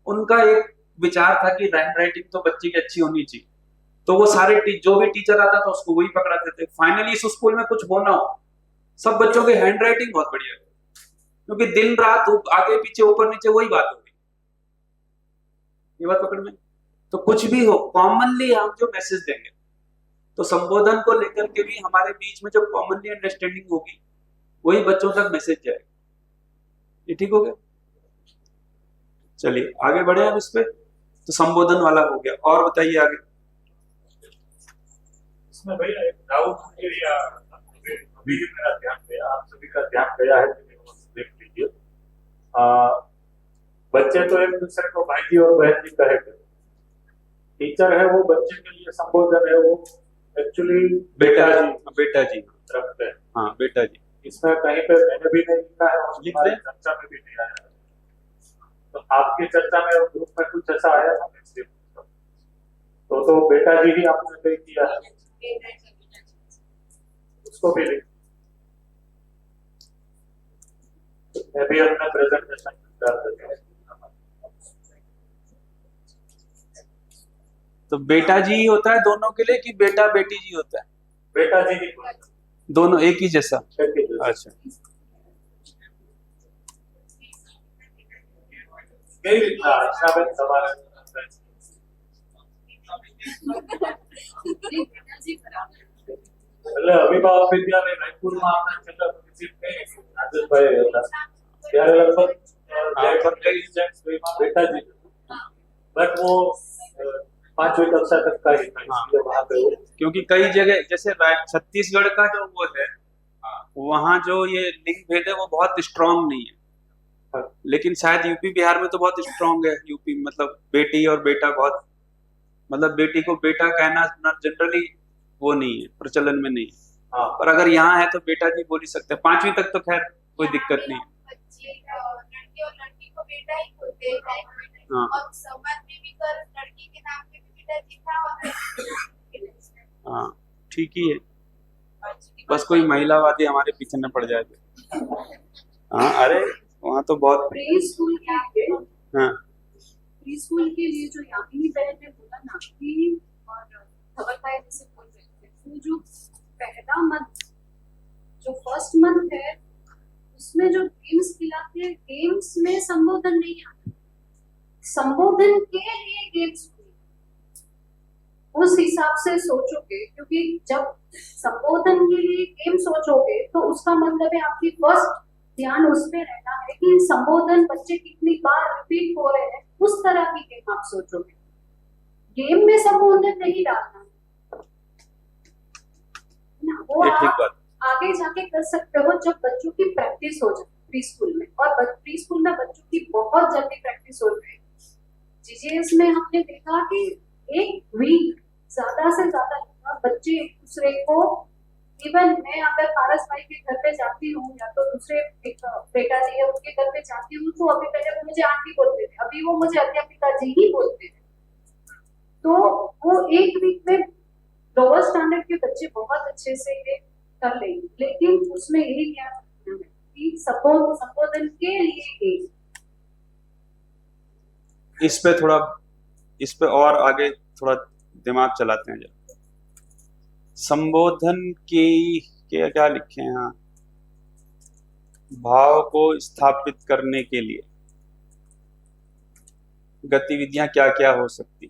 Speaker 1: उनका एक विचार था कि हैंडराइटिंग तो बच्चे की अच्छी होनी चाहिए, तो वो सारे जो भी टीचर आता था उसको वही पकड़ाते थे। फाइनली इस स्कूल में कुछ होना हो, सब बच्चों की हैंडराइटिंग बहुत बढ़िया है, क्योंकि दिन रात आगे पीछे ऊपर नीचे वही बात होगी। ये बात पकड़ में? तो कुछ भी हो, कॉमनली हम जो मैसेज देंगे, तो संबोधन को लेकर के भी हमारे बीच में जो कॉमनली अंडरस्टैंडिंग होगी वही बच्चों तक मैसेज जाएगा। ये ठीक हो गया? चलिए आगे बढ़े अब इस पे। तो संबोधन वाला हो गया, और बताइए आगे।
Speaker 3: इसमें भैया एक डाउट एरिया अभी मेरा ध्यान गया, आप सभी का ध्यान गया है तो देख लीजिए। बच्चे तो एक दूसरे को भाई जी और बहन जी कहेंगे, टीचर है वो बच्चे के लिए संबोधन है वो एक्चुअली बेटा जी रखते हैं।
Speaker 1: हाँ, बेटा जी।
Speaker 3: इसमें कहीं पे मैंने भी नहीं लिखा है और हमारी चर्चा में भी नहीं आया है, तो आपकी चर्चा में ग्रुप में कुछ ऐसा आया था तो बेटा जी ही आपने पे किया है, उसको भी लिख, मैं भी अपना प्रेजेंटेशन कर देता हूँ।
Speaker 1: तो बेटा जी होता है दोनों के लिए कि बेटा बेटी जी होता है?
Speaker 3: बेटा जी ही
Speaker 1: दोनों एक ही जैसा? अच्छा,
Speaker 3: यही लिखा है शामिल सवाल। એટલે અભિભાવક વિદ્યાલય રાયપુરમાં આપણે છેલ્લા વિઝિટ કરી રાજેશભાઈ હતા ત્યારે લગભગ બેટાજી बट वो 5वीं कक्षा तक का ही था, इसलिए वहाँ पे
Speaker 1: क्योंकि कई जगह जैसे छत्तीसगढ़ का जो वो है, वहाँ जो ये लिंग भेद है वो बहुत स्ट्रांग नहीं है, लेकिन शायद यूपी बिहार में तो बहुत स्ट्रांग है। यूपी मतलब बेटी और बेटा बहुत, मतलब बेटी को बेटा कहना जनरली वो नहीं है, प्रचलन में नहीं है।
Speaker 3: हाँ,
Speaker 1: पर अगर यहाँ है तो बेटा जी बोल ही सकते हैं। 5वीं तक तो खैर कोई दिक्कत नहीं है।
Speaker 2: लड़के और लड़की को बेटा ही बोलते हैं।
Speaker 1: हाँ।
Speaker 2: और समाज में भी कर लड़की के नाम पे भी बेटा जी था और लड़की के नाम पे भी बेटा जी था।
Speaker 1: हाँ, ठीक ही है, बस कोई महिलावादी हमारे पीछे न पड़ जाए। हाँ, अरे वहाँ तो बहुत
Speaker 9: प्री स्कूल के लिए,
Speaker 1: हाँ,
Speaker 9: प्री स्कूल के लिए जो यामिनी बहन ने बोला ना कि और खबर पाए जैसे बोल रहे थे, वो जो पहला मंथ, जो फर्स्ट मंथ है, उसमें जो गेम्स खिलाते हैं, गेम्स में संबोधन नहीं आता, संबोधन के लिए गेम्स उस हिसाब से सोचोगे, क्योंकि जब संबोधन के लिए गेम सोचोगे तो उसका मतलब है आपकी फर्स्ट ध्यान उस पे रहना है कि संबोधन बच्चे कितनी बार रिपीट हो रहे हैं, उस तरह की गेम आप सोचोगे। गेम में संबोधन नहीं डालना ना, वो आप आगे जाके कर सकते हो जब बच्चों की प्रैक्टिस हो जाए प्री स्कूल में, और प्री स्कूल में बच्चों की बहुत जल्दी प्रैक्टिस हो गई। जीजीएस में हमने देखा कि एक वीक ज्यादा से ज्यादा बच्चे एक दूसरे को, इवन मैं अगर पारस भाई के घर पे जाती हूँ या तो दूसरे बेटा जी है उनके घर पे जाती हूँ, तो अभी पहले वो मुझे आंटी बोलते थे, अभी वो मुझे अध्यापिका जी ही बोलते थे। तो वो एक वीक में लोअर स्टैंडर्ड के बच्चे बहुत अच्छे से ये कर लेंगे, लेकिन उसमें यही ध्यान रखना है कि संबोधन के लिए
Speaker 1: इस पे और आगे थोड़ा दिमाग चलाते हैं। जब संबोधन की क्या लिखे हैं, हाँ, भाव को स्थापित करने के लिए गतिविधियां क्या क्या हो सकती,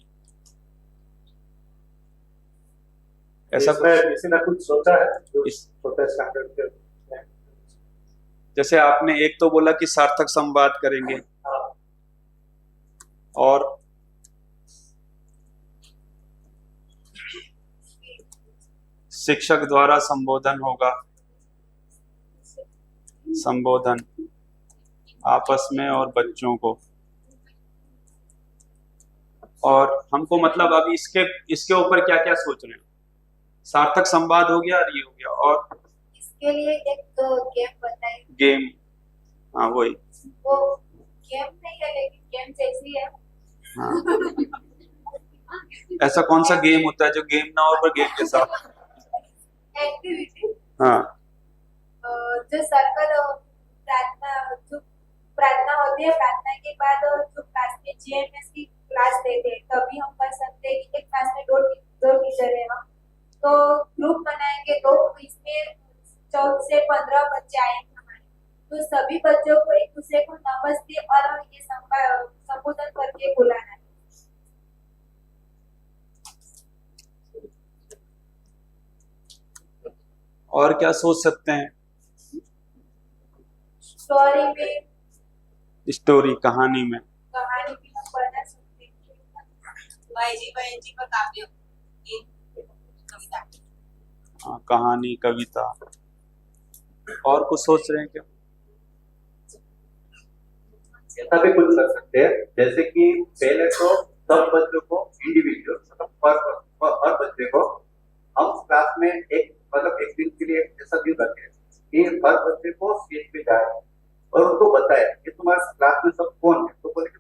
Speaker 1: ऐसा
Speaker 3: इसमें किसी ने कुछ सोचा है जो
Speaker 1: इस
Speaker 3: छोटे स्टैंडर्ड के हैं?
Speaker 1: जैसे आपने एक तो बोला कि सार्थक संवाद करेंगे,
Speaker 3: हाँ,
Speaker 1: और शिक्षक द्वारा संबोधन होगा, संबोधन आपस में और बच्चों को। और हमको मतलब अभी इसके ऊपर क्या क्या सोच रहे हैं? सार्थक संवाद हो गया और ये हो गया, और
Speaker 2: इसके लिए एक गेम बताइए।
Speaker 1: गेम, हाँ वही,
Speaker 2: वो गेम नहीं है लेकिन गेम जैसी है।
Speaker 1: हाँ। ऐसा कौन सा गेम होता है जो गेम ना हो पर गेम के साथ?
Speaker 2: एक्टिविटी
Speaker 1: हाँ,
Speaker 2: जो सर्कल प्रार्थना होती है, प्रार्थना के बाद जो क्लास में जीएमएस की क्लास लेते हैं तभी हम कर सकते हैं कि एक क्लास में दो टीचर है हम, तो ग्रुप बनाएंगे, तो इसमें 14 से 15 बच्चे आएंगे हमारे, तो सभी बच्चों को एक दूसरे को नमस्ते और ये संबोधन करके बुलाना है।
Speaker 1: और क्या सोच सकते हैं?
Speaker 2: स्टोरी में,
Speaker 1: स्टोरी, कहानी में,
Speaker 2: कहानी भी हम बना सकते हैं।
Speaker 5: बहन जी पर काव्य, ये कविता।
Speaker 1: हाँ, कहानी, कविता। और कुछ सोच रहे हैं क्या?
Speaker 8: ऐसा भी कुछ कर सकते हैं, जैसे कि पहले तो सब बच्चों को इंडिविजुअल मतलब हर बच्चे को हम क्लास में एक दिन के लिए ऐसा दिन रखें कि हर बच्चे को स्टेज पे जाए और उनको बताए कि तुम्हारे क्लास में सब कौन है, तो बोले कि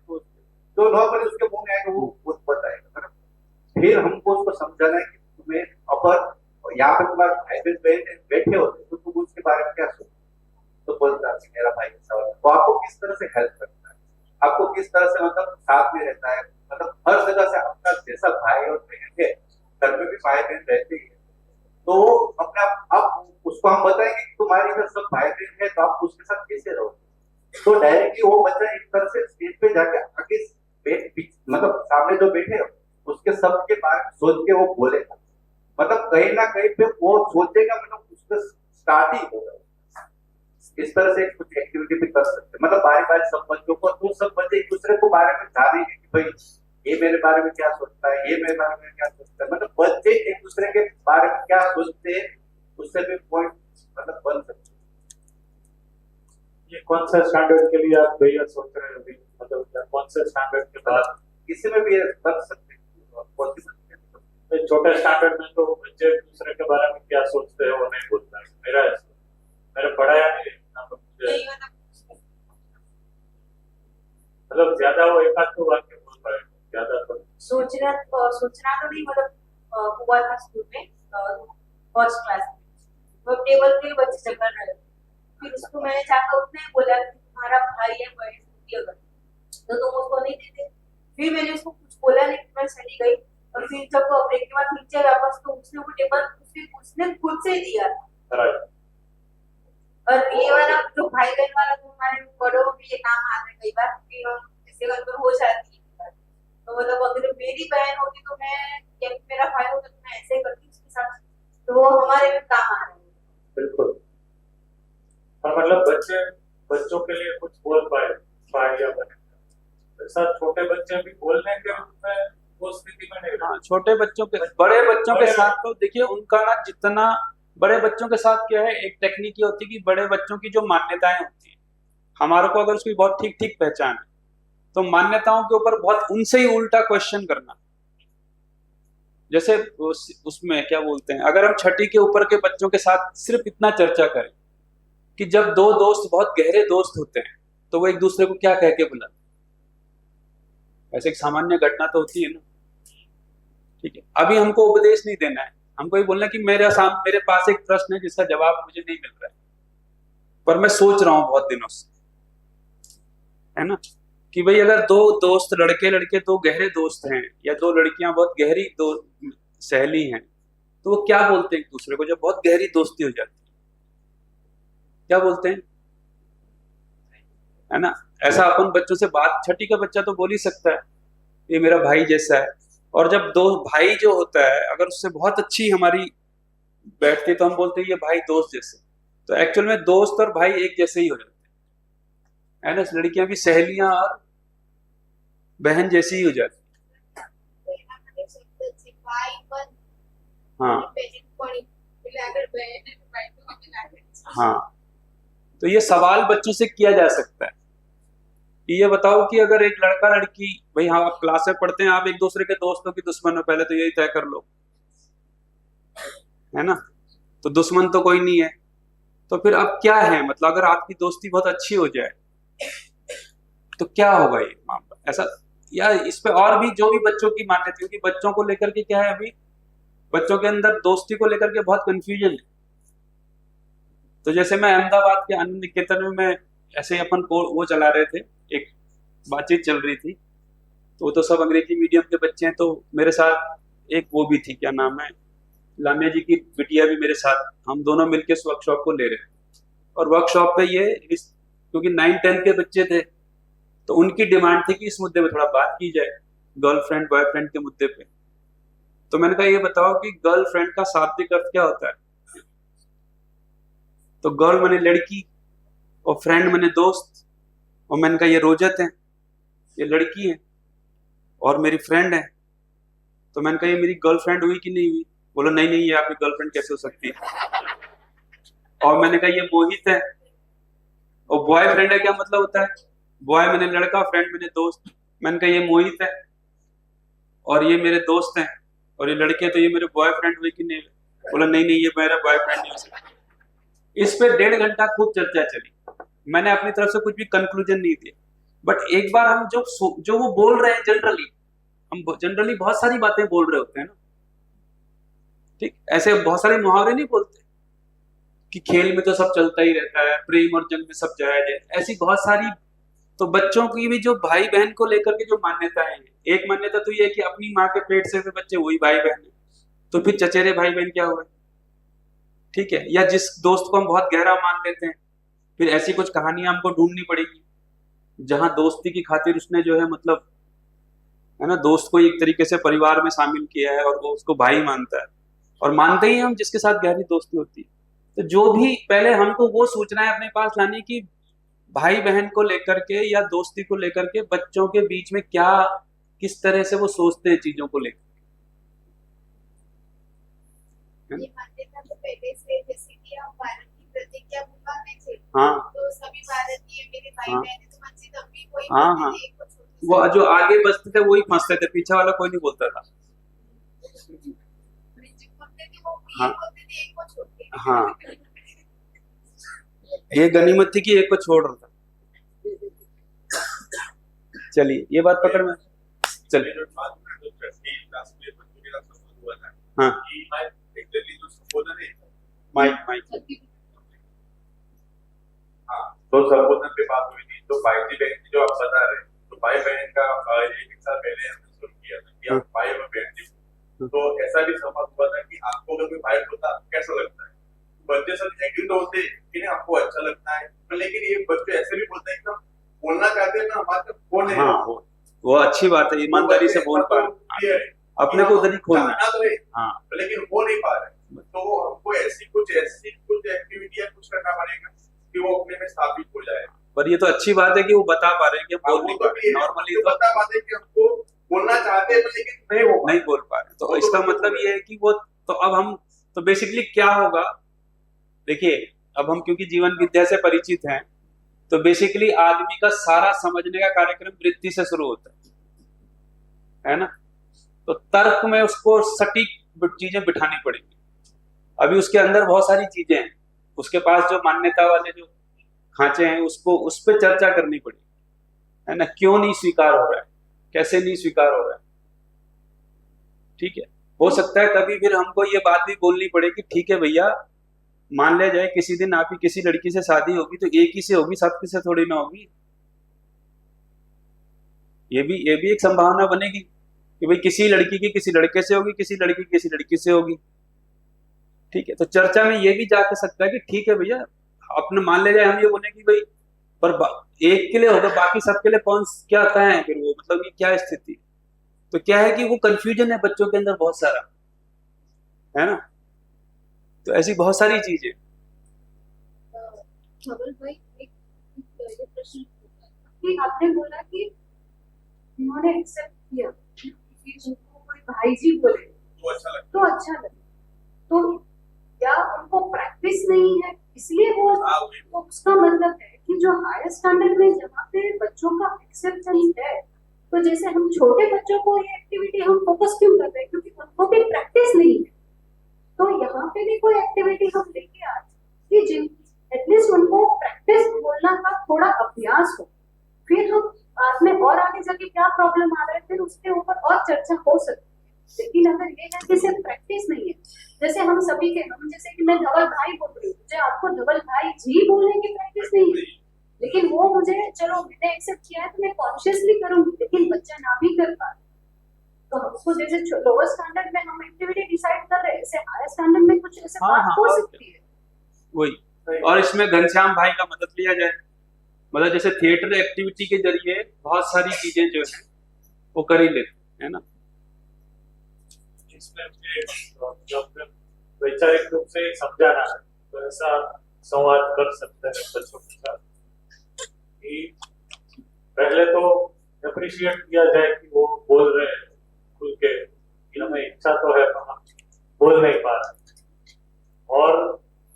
Speaker 8: तो नॉर्मली उसके मुंह में आएगा वो बताएगा। फिर हमको उसको समझाना है कि तुम्हें अपर यहाँ पे तुम्हारे भाई बहन बैठे होते तो तुम उसके बारे में क्या सोचते, तो बोलता है मेरा भाई ऐसा होता है, तो आपको किस तरह से हेल्प करता है, आपको किस तरह से मतलब साथ में रहता है, मतलब हर जगह से आपका जैसा भाई और बहन है, घर में भी भाई बहन रहते ही है, तो अपने आप उसको हम बताएंगे कि तुम्हारी इधर सब भाई बहन है तो आप उसके साथ कैसे रहोगे, तो डायरेक्टली वो बच्चा एक तरह से स्टेज पे जाके आगे मतलब सामने जो बैठे हो उसके सबके बारे में सोच के वो बोलेगा, मतलब कहीं ना कहीं पे वो सोचेगा, मतलब उसका स्टार्ट ही होगा। इस तरह से कुछ एक्टिविटी भी कर सकते हैं, मतलब बारी बारी सब बच्चों को, तो सब बच्चे एक दूसरे को बारे में जानेंगे कि भाई ये मेरे बारे में क्या सोचता है, ये मेरे बारे में क्या सोचता है, मतलब बच्चे एक दूसरे के बारे में क्या सोचते हैं उससे भी पॉइंट मतलब बन सकते हैं।
Speaker 3: ये कौन सा स्टैंडर्ड के लिए आप भैया सोच रहे हैं अभी, मतलब कौन से स्टैंडर्ड के बाद?
Speaker 8: किसी में भी ये कर सकते हैं, पॉसिबल।
Speaker 3: छोटे स्टैंडर्ड में तो बच्चे एक दूसरे के बारे में क्या सोचते हैं वो नहीं बोलता है, मेरा पढ़ाया नहीं मतलब ज्यादा वो एक आध तो वाक्य बोल पाए, ज्यादा तो
Speaker 5: सोचना तो नहीं, मतलब हुआ था स्कूल में फर्स्ट क्लास में, वो टेबल पे बच्चे चल रहे थे, फिर उसको मैंने जाकर उसने बोला कि तुम्हारा भाई है बहन होती अगर तो तुम उसको नहीं देते, फिर मैंने उसको कुछ बोला नहीं, मैं चली गई, और फिर जब ब्रेक के बाद नीचे वापस तो उसने वो टेबल उसने खुद से दिया था। और ये वाला जो भाई बहन वाला तो हमारे बड़ों में ये काम आता है कई बार, फिर ऐसे गड़बड़ हो जाती है, तो मतलब अगर मेरी बहन होती तो मैं या मेरा भाई होता तो मैं ऐसे करती उसके साथ, तो वो हमारे में काम आ रहा है।
Speaker 3: बिल्कुल। और मतलब बच्चों के लिए कुछ बोल पाए या बने, ऐसा छोटे बच्चे भी बोलने के रूप में वो स्थिति में नहीं रहे।
Speaker 1: हाँ, छोटे बच्चों के, बड़े बच्चों के साथ तो देखिए उनका ना, जितना बड़े बच्चों के साथ क्या है, एक टेक्निक ये होती है कि बड़े बच्चों की जो मान्यताएं होती है, हमारे को अगर उसकी बहुत ठीक ठीक पहचान है तो मान्यताओं के ऊपर बहुत उनसे ही उल्टा क्वेश्चन करना। जैसे उसमें क्या बोलते हैं, अगर हम छठी के ऊपर के बच्चों के साथ सिर्फ इतना चर्चा करें कि जब दो दोस्त बहुत गहरे दोस्त होते हैं तो वो एक दूसरे को क्या कह के बुलाते हैं, ऐसे एक सामान्य घटना तो होती है ना, ठीक है। अभी हमको उपदेश नहीं देना है, हमको ये बोलना कि मेरे पास एक प्रश्न है जिसका जवाब मुझे नहीं मिल रहा है, पर मैं सोच रहा हूं बहुत दिनों से, है ना, कि भाई अगर दो दोस्त लड़के दो गहरे दोस्त हैं या दो लड़कियां बहुत गहरी दो सहेली हैं, तो वो क्या बोलते हैं एक दूसरे को जब बहुत गहरी दोस्ती हो जाती है, क्या बोलते हैं, है ना। ऐसा अपन बच्चों से बात, छठी का बच्चा तो बोल ही सकता है ये मेरा भाई जैसा है, और जब दो भाई जो होता है अगर उससे बहुत अच्छी हमारी बैठते तो हम बोलते हैं ये भाई दोस्त जैसे, तो एक्चुअल में दोस्त और भाई एक जैसे ही हो जाते हैं, है ना। लड़कियां भी सहेलियां और बहन जैसी ही हो जाती
Speaker 2: એનામાં શબ્દ છે ભાઈ બંધ
Speaker 1: हाँ
Speaker 2: પેરેન્ટ પડી એટલે આગળ બહેન અને ભાઈ તો અમે લાગે છે
Speaker 1: हाँ। तो ये सवाल बच्चों से किया जा सकता है कि ये बताओ कि अगर एक लड़का लड़की, भाई हाँ आप क्लास में पढ़ते हैं, आप एक दूसरे के दोस्तों की दुश्मन हो, पहले तो यही तय कर लो, है ना। तो दुश्मन तो कोई नहीं है, तो फिर अब क्या है, मतलब अगर आपकी दोस्ती बहुत अच्छी हो जाए तो क्या होगा ये मामला ऐसा, या इस पे और भी जो भी बच्चों की मान्यता, क्योंकि बच्चों को लेकर के क्या है, अभी बच्चों के अंदर दोस्ती को लेकर के बहुत कंफ्यूजन है। तो जैसे मैं अहमदाबाद के आनंद निकेतन में, मैं ऐसे ही अपन को वो चला रहे थे, एक बातचीत चल रही थी, तो वो तो सब अंग्रेजी मीडियम के बच्चे हैं, तो मेरे साथ एक वो भी थी, क्या नाम है, लामिया जी की बिटिया भी मेरे साथ, हम दोनों मिलकर इस वर्कशॉप को ले रहे हैं। और वर्कशॉप पे ये क्योंकि 9-10 के बच्चे थे, तो उनकी डिमांड थी कि इस मुद्दे पे थोड़ा बात की जाए, गर्लफ्रेंड बॉयफ्रेंड के मुद्दे पे। तो मैंने कहा ये बताओ कि गर्लफ्रेंड का शाब्दिक अर्थ क्या होता है। तो गर्ल माने लड़की और फ्रेंड माने दोस्त, और मैंने कहा ये रोजत है, ये लड़की है और मेरी फ्रेंड है। तो मैंने कहा ये मेरी गर्लफ्रेंड हुई कि नहीं हुई, बोलो नहीं नहीं ये आपकी गर्लफ्रेंड कैसे हो सकती है। और मैंने कहा ये मोहित है, और बॉयफ्रेंड है क्या मतलब होता है, बॉय मैंने लड़का, फ्रेंड मैंने दोस्त। मैंने कहा ये मोहित है और ये मेरे दोस्त हैं, और ये लड़के, तो ये मेरे बॉयफ्रेंड हुई कि नहीं, बोला नहीं नहीं ये मेरा बॉयफ्रेंड नहीं हो सकता। इस पे 1.5 घंटा खूब चर्चा चली, मैंने अपनी तरफ से कुछ भी कंक्लूजन नहीं दिया। बट एक बार हम जो वो बोल रहे हैं, जनरली हम जनरली बहुत सारी बातें बोल रहे होते हैं ना, ठीक, ऐसे बहुत सारे मुहावरे नहीं बोलते कि खेल में तो सब चलता ही रहता है, प्रेम और जंग में सब जायज है, ऐसी बहुत सारी। तो बच्चों की भी जो भाई बहन को लेकर के जो मान्यताएं हैं, एक मान्यता तो ये है कि अपनी माँ के पेट से बच्चे वही भाई बहन है, तो फिर चचेरे भाई बहन क्या हुए, ठीक है। या जिस दोस्त को हम बहुत गहरा मान लेते हैं, फिर ऐसी कुछ कहानियां हमको ढूंढनी पड़ेगी जहां दोस्ती की खातिर उसने जो है, मतलब है ना, दोस्त को एक तरीके से परिवार में शामिल किया है और वो उसको भाई मानता है, और मानते ही हम जिसके साथ गहरी दोस्ती होती है। तो जो भी पहले हमको वो सूचना है अपने पास लाने की, भाई बहन को लेकर के या दोस्ती को लेकर के बच्चों के बीच में क्या, किस तरह से वो सोचते हैं चीजों को लेकर।
Speaker 2: ये मान्यता तो पहले से, जैसे कि हम भारत की प्रतिज्ञा भूखा में थे,
Speaker 1: हाँ
Speaker 2: तो सभी भारतीय मेरे भाई
Speaker 1: हाँ।
Speaker 2: बहन है, तो मुझसे तब भी कोई
Speaker 1: हाँ,
Speaker 2: बोलते
Speaker 1: हाँ।
Speaker 2: थे, एक को छोड़ के
Speaker 1: वो जो आगे बचते थे वही फंसते थे, पीछे वाला कोई नहीं बोलता था।
Speaker 2: जो बोलते थे वो ये
Speaker 1: हाँ।
Speaker 2: बोलते थे, एक को छोड़ के।
Speaker 1: हाँ। ये गनीमत थी कि एक को छोड़ रहा था। चलिए ये बात पकड़ में, चलिए हाँ
Speaker 6: जो संबोधन है,
Speaker 1: माइक
Speaker 6: हाँ, तो संबोधन पे बात हुई थी, तो भाई जी बहन की जो आप बता रहे हैं, तो भाई बहन का एक साल पहले हमने शुरू किया था कि आप भाई और बहन जी, तो ऐसा भी संवाद हुआ था कि आपको अगर कोई भाई होता आपको कैसा लगता है। बच्चे सब एग्री तो होते कि नहीं हमको अच्छा लगता है, तो लेकिन ये बच्चे ऐसे भी बोलते हैं कि हम बोलना चाहते हैं ना, हमारे पास फोन है।
Speaker 1: हाँ वो अच्छी बात है, ईमानदारी से बोल पा रहे, अपने को उधर ही खोलना। हाँ
Speaker 6: लेकिन हो नहीं पा रहे, तो हमको ऐसी कुछ एक्टिविटी कुछ करना पड़ेगा कि वो अपने में स्थापित हो जाए।
Speaker 1: पर ये तो अच्छी बात है कि वो बता पा रहे हैं कि बोल नहीं पा रहे, नॉर्मली तो
Speaker 6: बता पाते हैं कि हमको बोलना चाहते हैं लेकिन नहीं
Speaker 1: बोल पा रहे। तो इसका मतलब ये है कि वो, तो अब हम, तो बेसिकली क्या होगा, देखिए अब हम क्योंकि जीवन विद्या से परिचित हैं, तो बेसिकली आदमी का सारा समझने का कार्यक्रम वृत्ति से शुरू होता है ना। तो तर्क में उसको सटीक चीजें बिठानी पड़ेगी। अभी उसके अंदर बहुत सारी चीजें हैं, उसके पास जो मान्यता वाले जो खांचे हैं, उसको उस पर चर्चा करनी पड़ेगी, है ना। क्यों नहीं स्वीकार हो रहा है, कैसे नहीं स्वीकार हो रहा है, ठीक है। हो सकता है कभी फिर हमको ये बात भी बोलनी पड़े कि ठीक है भैया, मान लिया जाए किसी दिन आपकी किसी लड़की से शादी होगी तो एक ही से होगी, सबके से थोड़ी ना होगी। ये भी एक संभावना बनेगी कि भाई किसी लड़की की किसी लड़के से होगी, किसी लड़की की किसी लड़की से होगी, ठीक है। तो चर्चा में ये भी जा सकता है कि ठीक है भैया, अपने मान ले जाए हम ये बोले कि भाई पर एक के लिए होगा, बाकी सबके लिए कौन क्या है, फिर वो मतलब ये क्या स्थिति। तो क्या है कि वो कंफ्यूजन है बच्चों के अंदर बहुत सारा, है ना। तो ऐसी बहुत सारी चीजें।
Speaker 9: धवल भाई, एक ये प्रश्न कि आपने बोला कि उन्होंने एक्सेप्ट किया कि उनको कोई भाई जी बोले
Speaker 6: तो अच्छा लगता
Speaker 9: तो अच्छा लगे, तो क्या उनको प्रैक्टिस नहीं है इसलिए वो,
Speaker 6: हाँ,
Speaker 9: तो उसका मतलब है कि जो हायर स्टैंडर्ड में जहाँ पे बच्चों का एक्सेप्टेंस है, तो जैसे हम छोटे बच्चों को ये एक्टिविटी हम फोकस क्यों कर रहे हैं, क्योंकि उनको भी प्रैक्टिस नहीं है। तो यहाँ पे भी कोई एक्टिविटी हम लेके आए कि जिन एटलीस्ट उनको प्रैक्टिस बोलना का थोड़ा अभ्यास हो, फिर हम बाद में और आगे जाके क्या प्रॉब्लम आ रहा है फिर उसके ऊपर और चर्चा हो सकती है। लेकिन अगर ये है कि सिर्फ प्रैक्टिस नहीं है, जैसे हम सभी के, हम जैसे कि मैं धवल भाई बोल रही हूँ, मुझे आपको धवल भाई जी बोलने की प्रैक्टिस नहीं है, लेकिन वो मुझे, चलो मैंने एक्सेप्ट किया है तो मैं कॉन्शियसली करूंगी, लेकिन बच्चा ना भी कर पा, तो हमको जैसे लोअर स्टैंडर्ड में हम एक्टिविटी डिसाइड कर रहे हैं, ऐसे हायर स्टैंडर्ड में कुछ ऐसे
Speaker 1: हाँ,
Speaker 9: बात
Speaker 1: हाँ,
Speaker 9: हो
Speaker 1: और
Speaker 9: सकती है।
Speaker 1: वही। और इसमें घनश्याम भाई का मदद लिया जाए, मतलब जैसे थिएटर एक्टिविटी के जरिए बहुत सारी चीजें जो है वो कर ही लेते है ना।
Speaker 3: इसमें जब वैचारिक रूप से समझाना है तो ऐसा संवाद कर सकते हैं बच्चों के साथ कि पहले तो अप्रिशिएट किया जाए कि वो बोल रहे हैं खुल के, कि हमें इच्छा तो है पर हम बोल नहीं पा रहे, और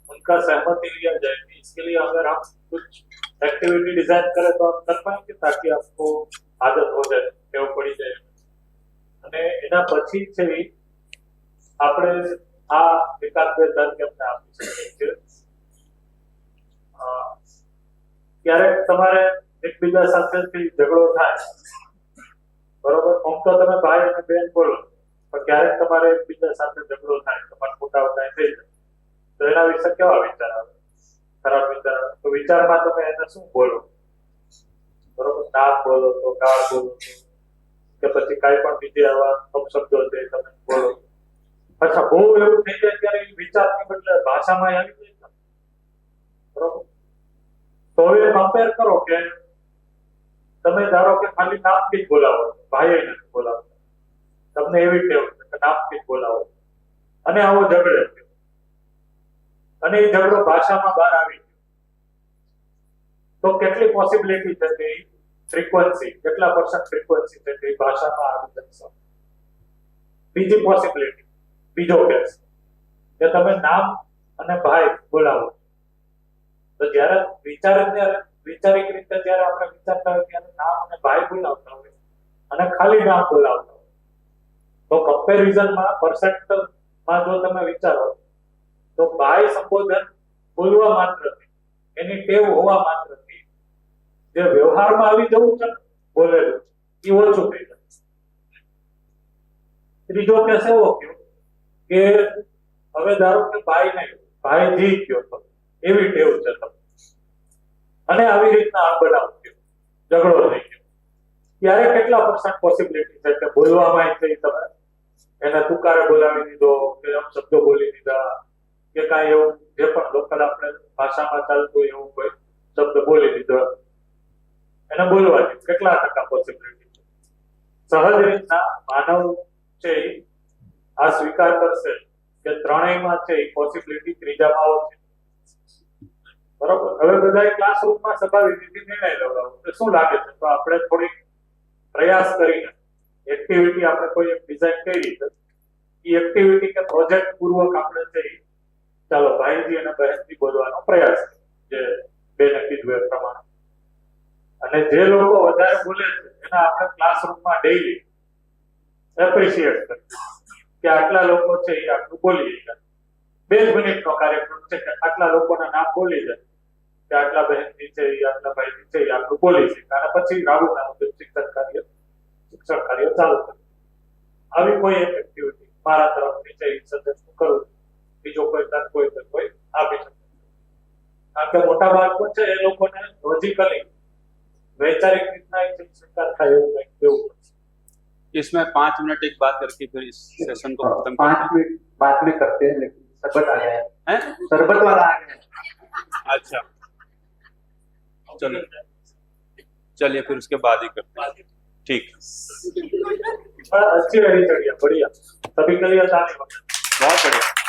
Speaker 3: उनका सहमति लिया जाए कि इसके लिए अगर हम कुछ एक्टिविटी डिजाइन करें तो आप कर पाएंगे, ताकि आपको आदत हो जाए, ટેવ પડી જાય। અને એના પછી છે આપણે આ એકાગ્રતા કેમને આપી શકીએ છીએ। ક્યારેક તમારે એકબીજા સાથેથી ઝઘડો થાય, બરોબર, આમ તો તમે ભાઈ અને બેન બોલો, પણ ક્યારેક તમારે એકબીજા સાથે ઝઘડો થાય, તમારે મોટા ઉતાય થઈ જાય, તો એના વિશે કેવા વિચાર આવે? ખરાબ વિચાર આવે તો વિચારમાં તમે એને શું બોલો, બરોબર, નાક બોલો તો ગાળ બોલો કે પછી કાંઈ પણ બીજી આવા અપશબ્દો છે તમે બોલો। અચ્છા, બહુ એવું થઈ જાય ત્યારે વિચારની બદલે ભાષામાં આવી જાય, બરોબર, તો હવે કમ્પેર કરો કે તમે ધારો કે ખાલી નામથી જ બોલાવો, ભાઈ નથી બોલાવતા, તમને એવી ટેવ છે કે નામથી જ બોલાવો, અને આવો ઝઘડે છે, અને એ ઝઘડો ભાષામાં બહાર આવી ગયો, તો કેટલી પોસિબિલિટી છે કે ફ્રીક્વન્સી, કેટલા % ફ્રીક્વન્સી છે કે ભાષામાં આવી જશે? બીજી પોસિબિલિટી, બીજો કેસ કે તમે નામ અને ભાઈ બોલાવો, તો જ્યારે વૈચારિક રીતે જ્યારે આપણે વિચારતા હોય ત્યારે નામ અને ભાઈ બોલાવતા હોય અને ખાલી નામ બોલાવતા હોય, તો કમ્પેરિઝનમાં %માં જો તમે વિચારો તો ભાઈ સંબોધન બોલવા માત્રથી, એની ટેવ હોવા માત્રથી જે વ્યવહારમાં આવી જવું છે બોલેલું એ ઓછું થઈ જાય। ત્રીજો કેસ એવો કયો કે હવે ધારો કે ભાઈ નહીં, ભાઈજી કયો તો એવી ટેવ છે તમને, અને આવી રીતના આ બનાવ થયો, ઝઘડો થઈ ગયો, ત્યારે કેટલા % પોસિબિલિટી છે કે બોલવામાં થઈ તમે એને તુકારે બોલાવી દીધો કે શબ્દો બોલી દીધા કે કાંઈ એવું જે પણ લોકલ આપણે ભાષામાં ચાલતું એવું કોઈ શબ્દ બોલી દીધો, એને બોલવાની કેટલા ટકા પોસિબિલિટી છે? સહજ રીતના માનવ છે આ સ્વીકાર કરશે કે ત્રણેયમાં છે એ પોસિબિલિટી ત્રીજામાં ઓછી, બરોબર। હવે બધા ક્લાસરૂમમાં સ્વાભાવિક રીતે નિર્ણય લેવડાવો તો શું લાગે છે, તો આપણે થોડીક પ્રયાસ કરીને એક્ટિવિટી આપણે કોઈ એક ડિઝાઇન કરી છે, એ એક્ટિવિટી કે પ્રોજેક્ટ પૂર્વક આપણે છે ચાલો ભાઈજી અને બહેનજી બોલવાનો પ્રયાસ જે બેને કીધું એ પ્રમાણે, અને જે લોકો વધારે બોલે છે એના આપણે ક્લાસરૂમમાં ડેઈલી એપ્રિશિએટ કરીએ કે આટલા લોકો છે એ આટલું બોલી જાય, 2 મિનિટનો કાર્યક્રમ છે કે આટલા લોકોના નામ બોલી જાય કે આટલા બહેનજી છે એ આટલા ભાઈજી છે એ આટલું બોલી છે, અને પછી રાબુના મુજબ શિક્ષણ કાર્ય ચાલુ કરે। આવી કોઈ એક એક્ટિવિટી મારા તરફથી છે એ સજેસ્ટ કરું, બીજો કોઈ આપી શકે, કારણ કે મોટા બાળકો છે એ લોકોને લોજિકલી वैचारिक રીતના એક સ્વીકાર થાય એવું કંઈક દેવું પડશે।
Speaker 1: इसमें 5 मिनट एक बात करके फिर इस सेशन को खत्म
Speaker 8: 5 मिनट बाद में करते हैं, लेकिन शरबत आ गया
Speaker 1: हैं।
Speaker 8: शरबत वाला आ गया।
Speaker 1: अच्छा, चलो चलिए फिर उसके बाद ही करते हैं, ठीक।
Speaker 3: अच्छी रही चढ़िया, बढ़िया, सभी के लिए ताली।
Speaker 1: बहुत बढ़िया।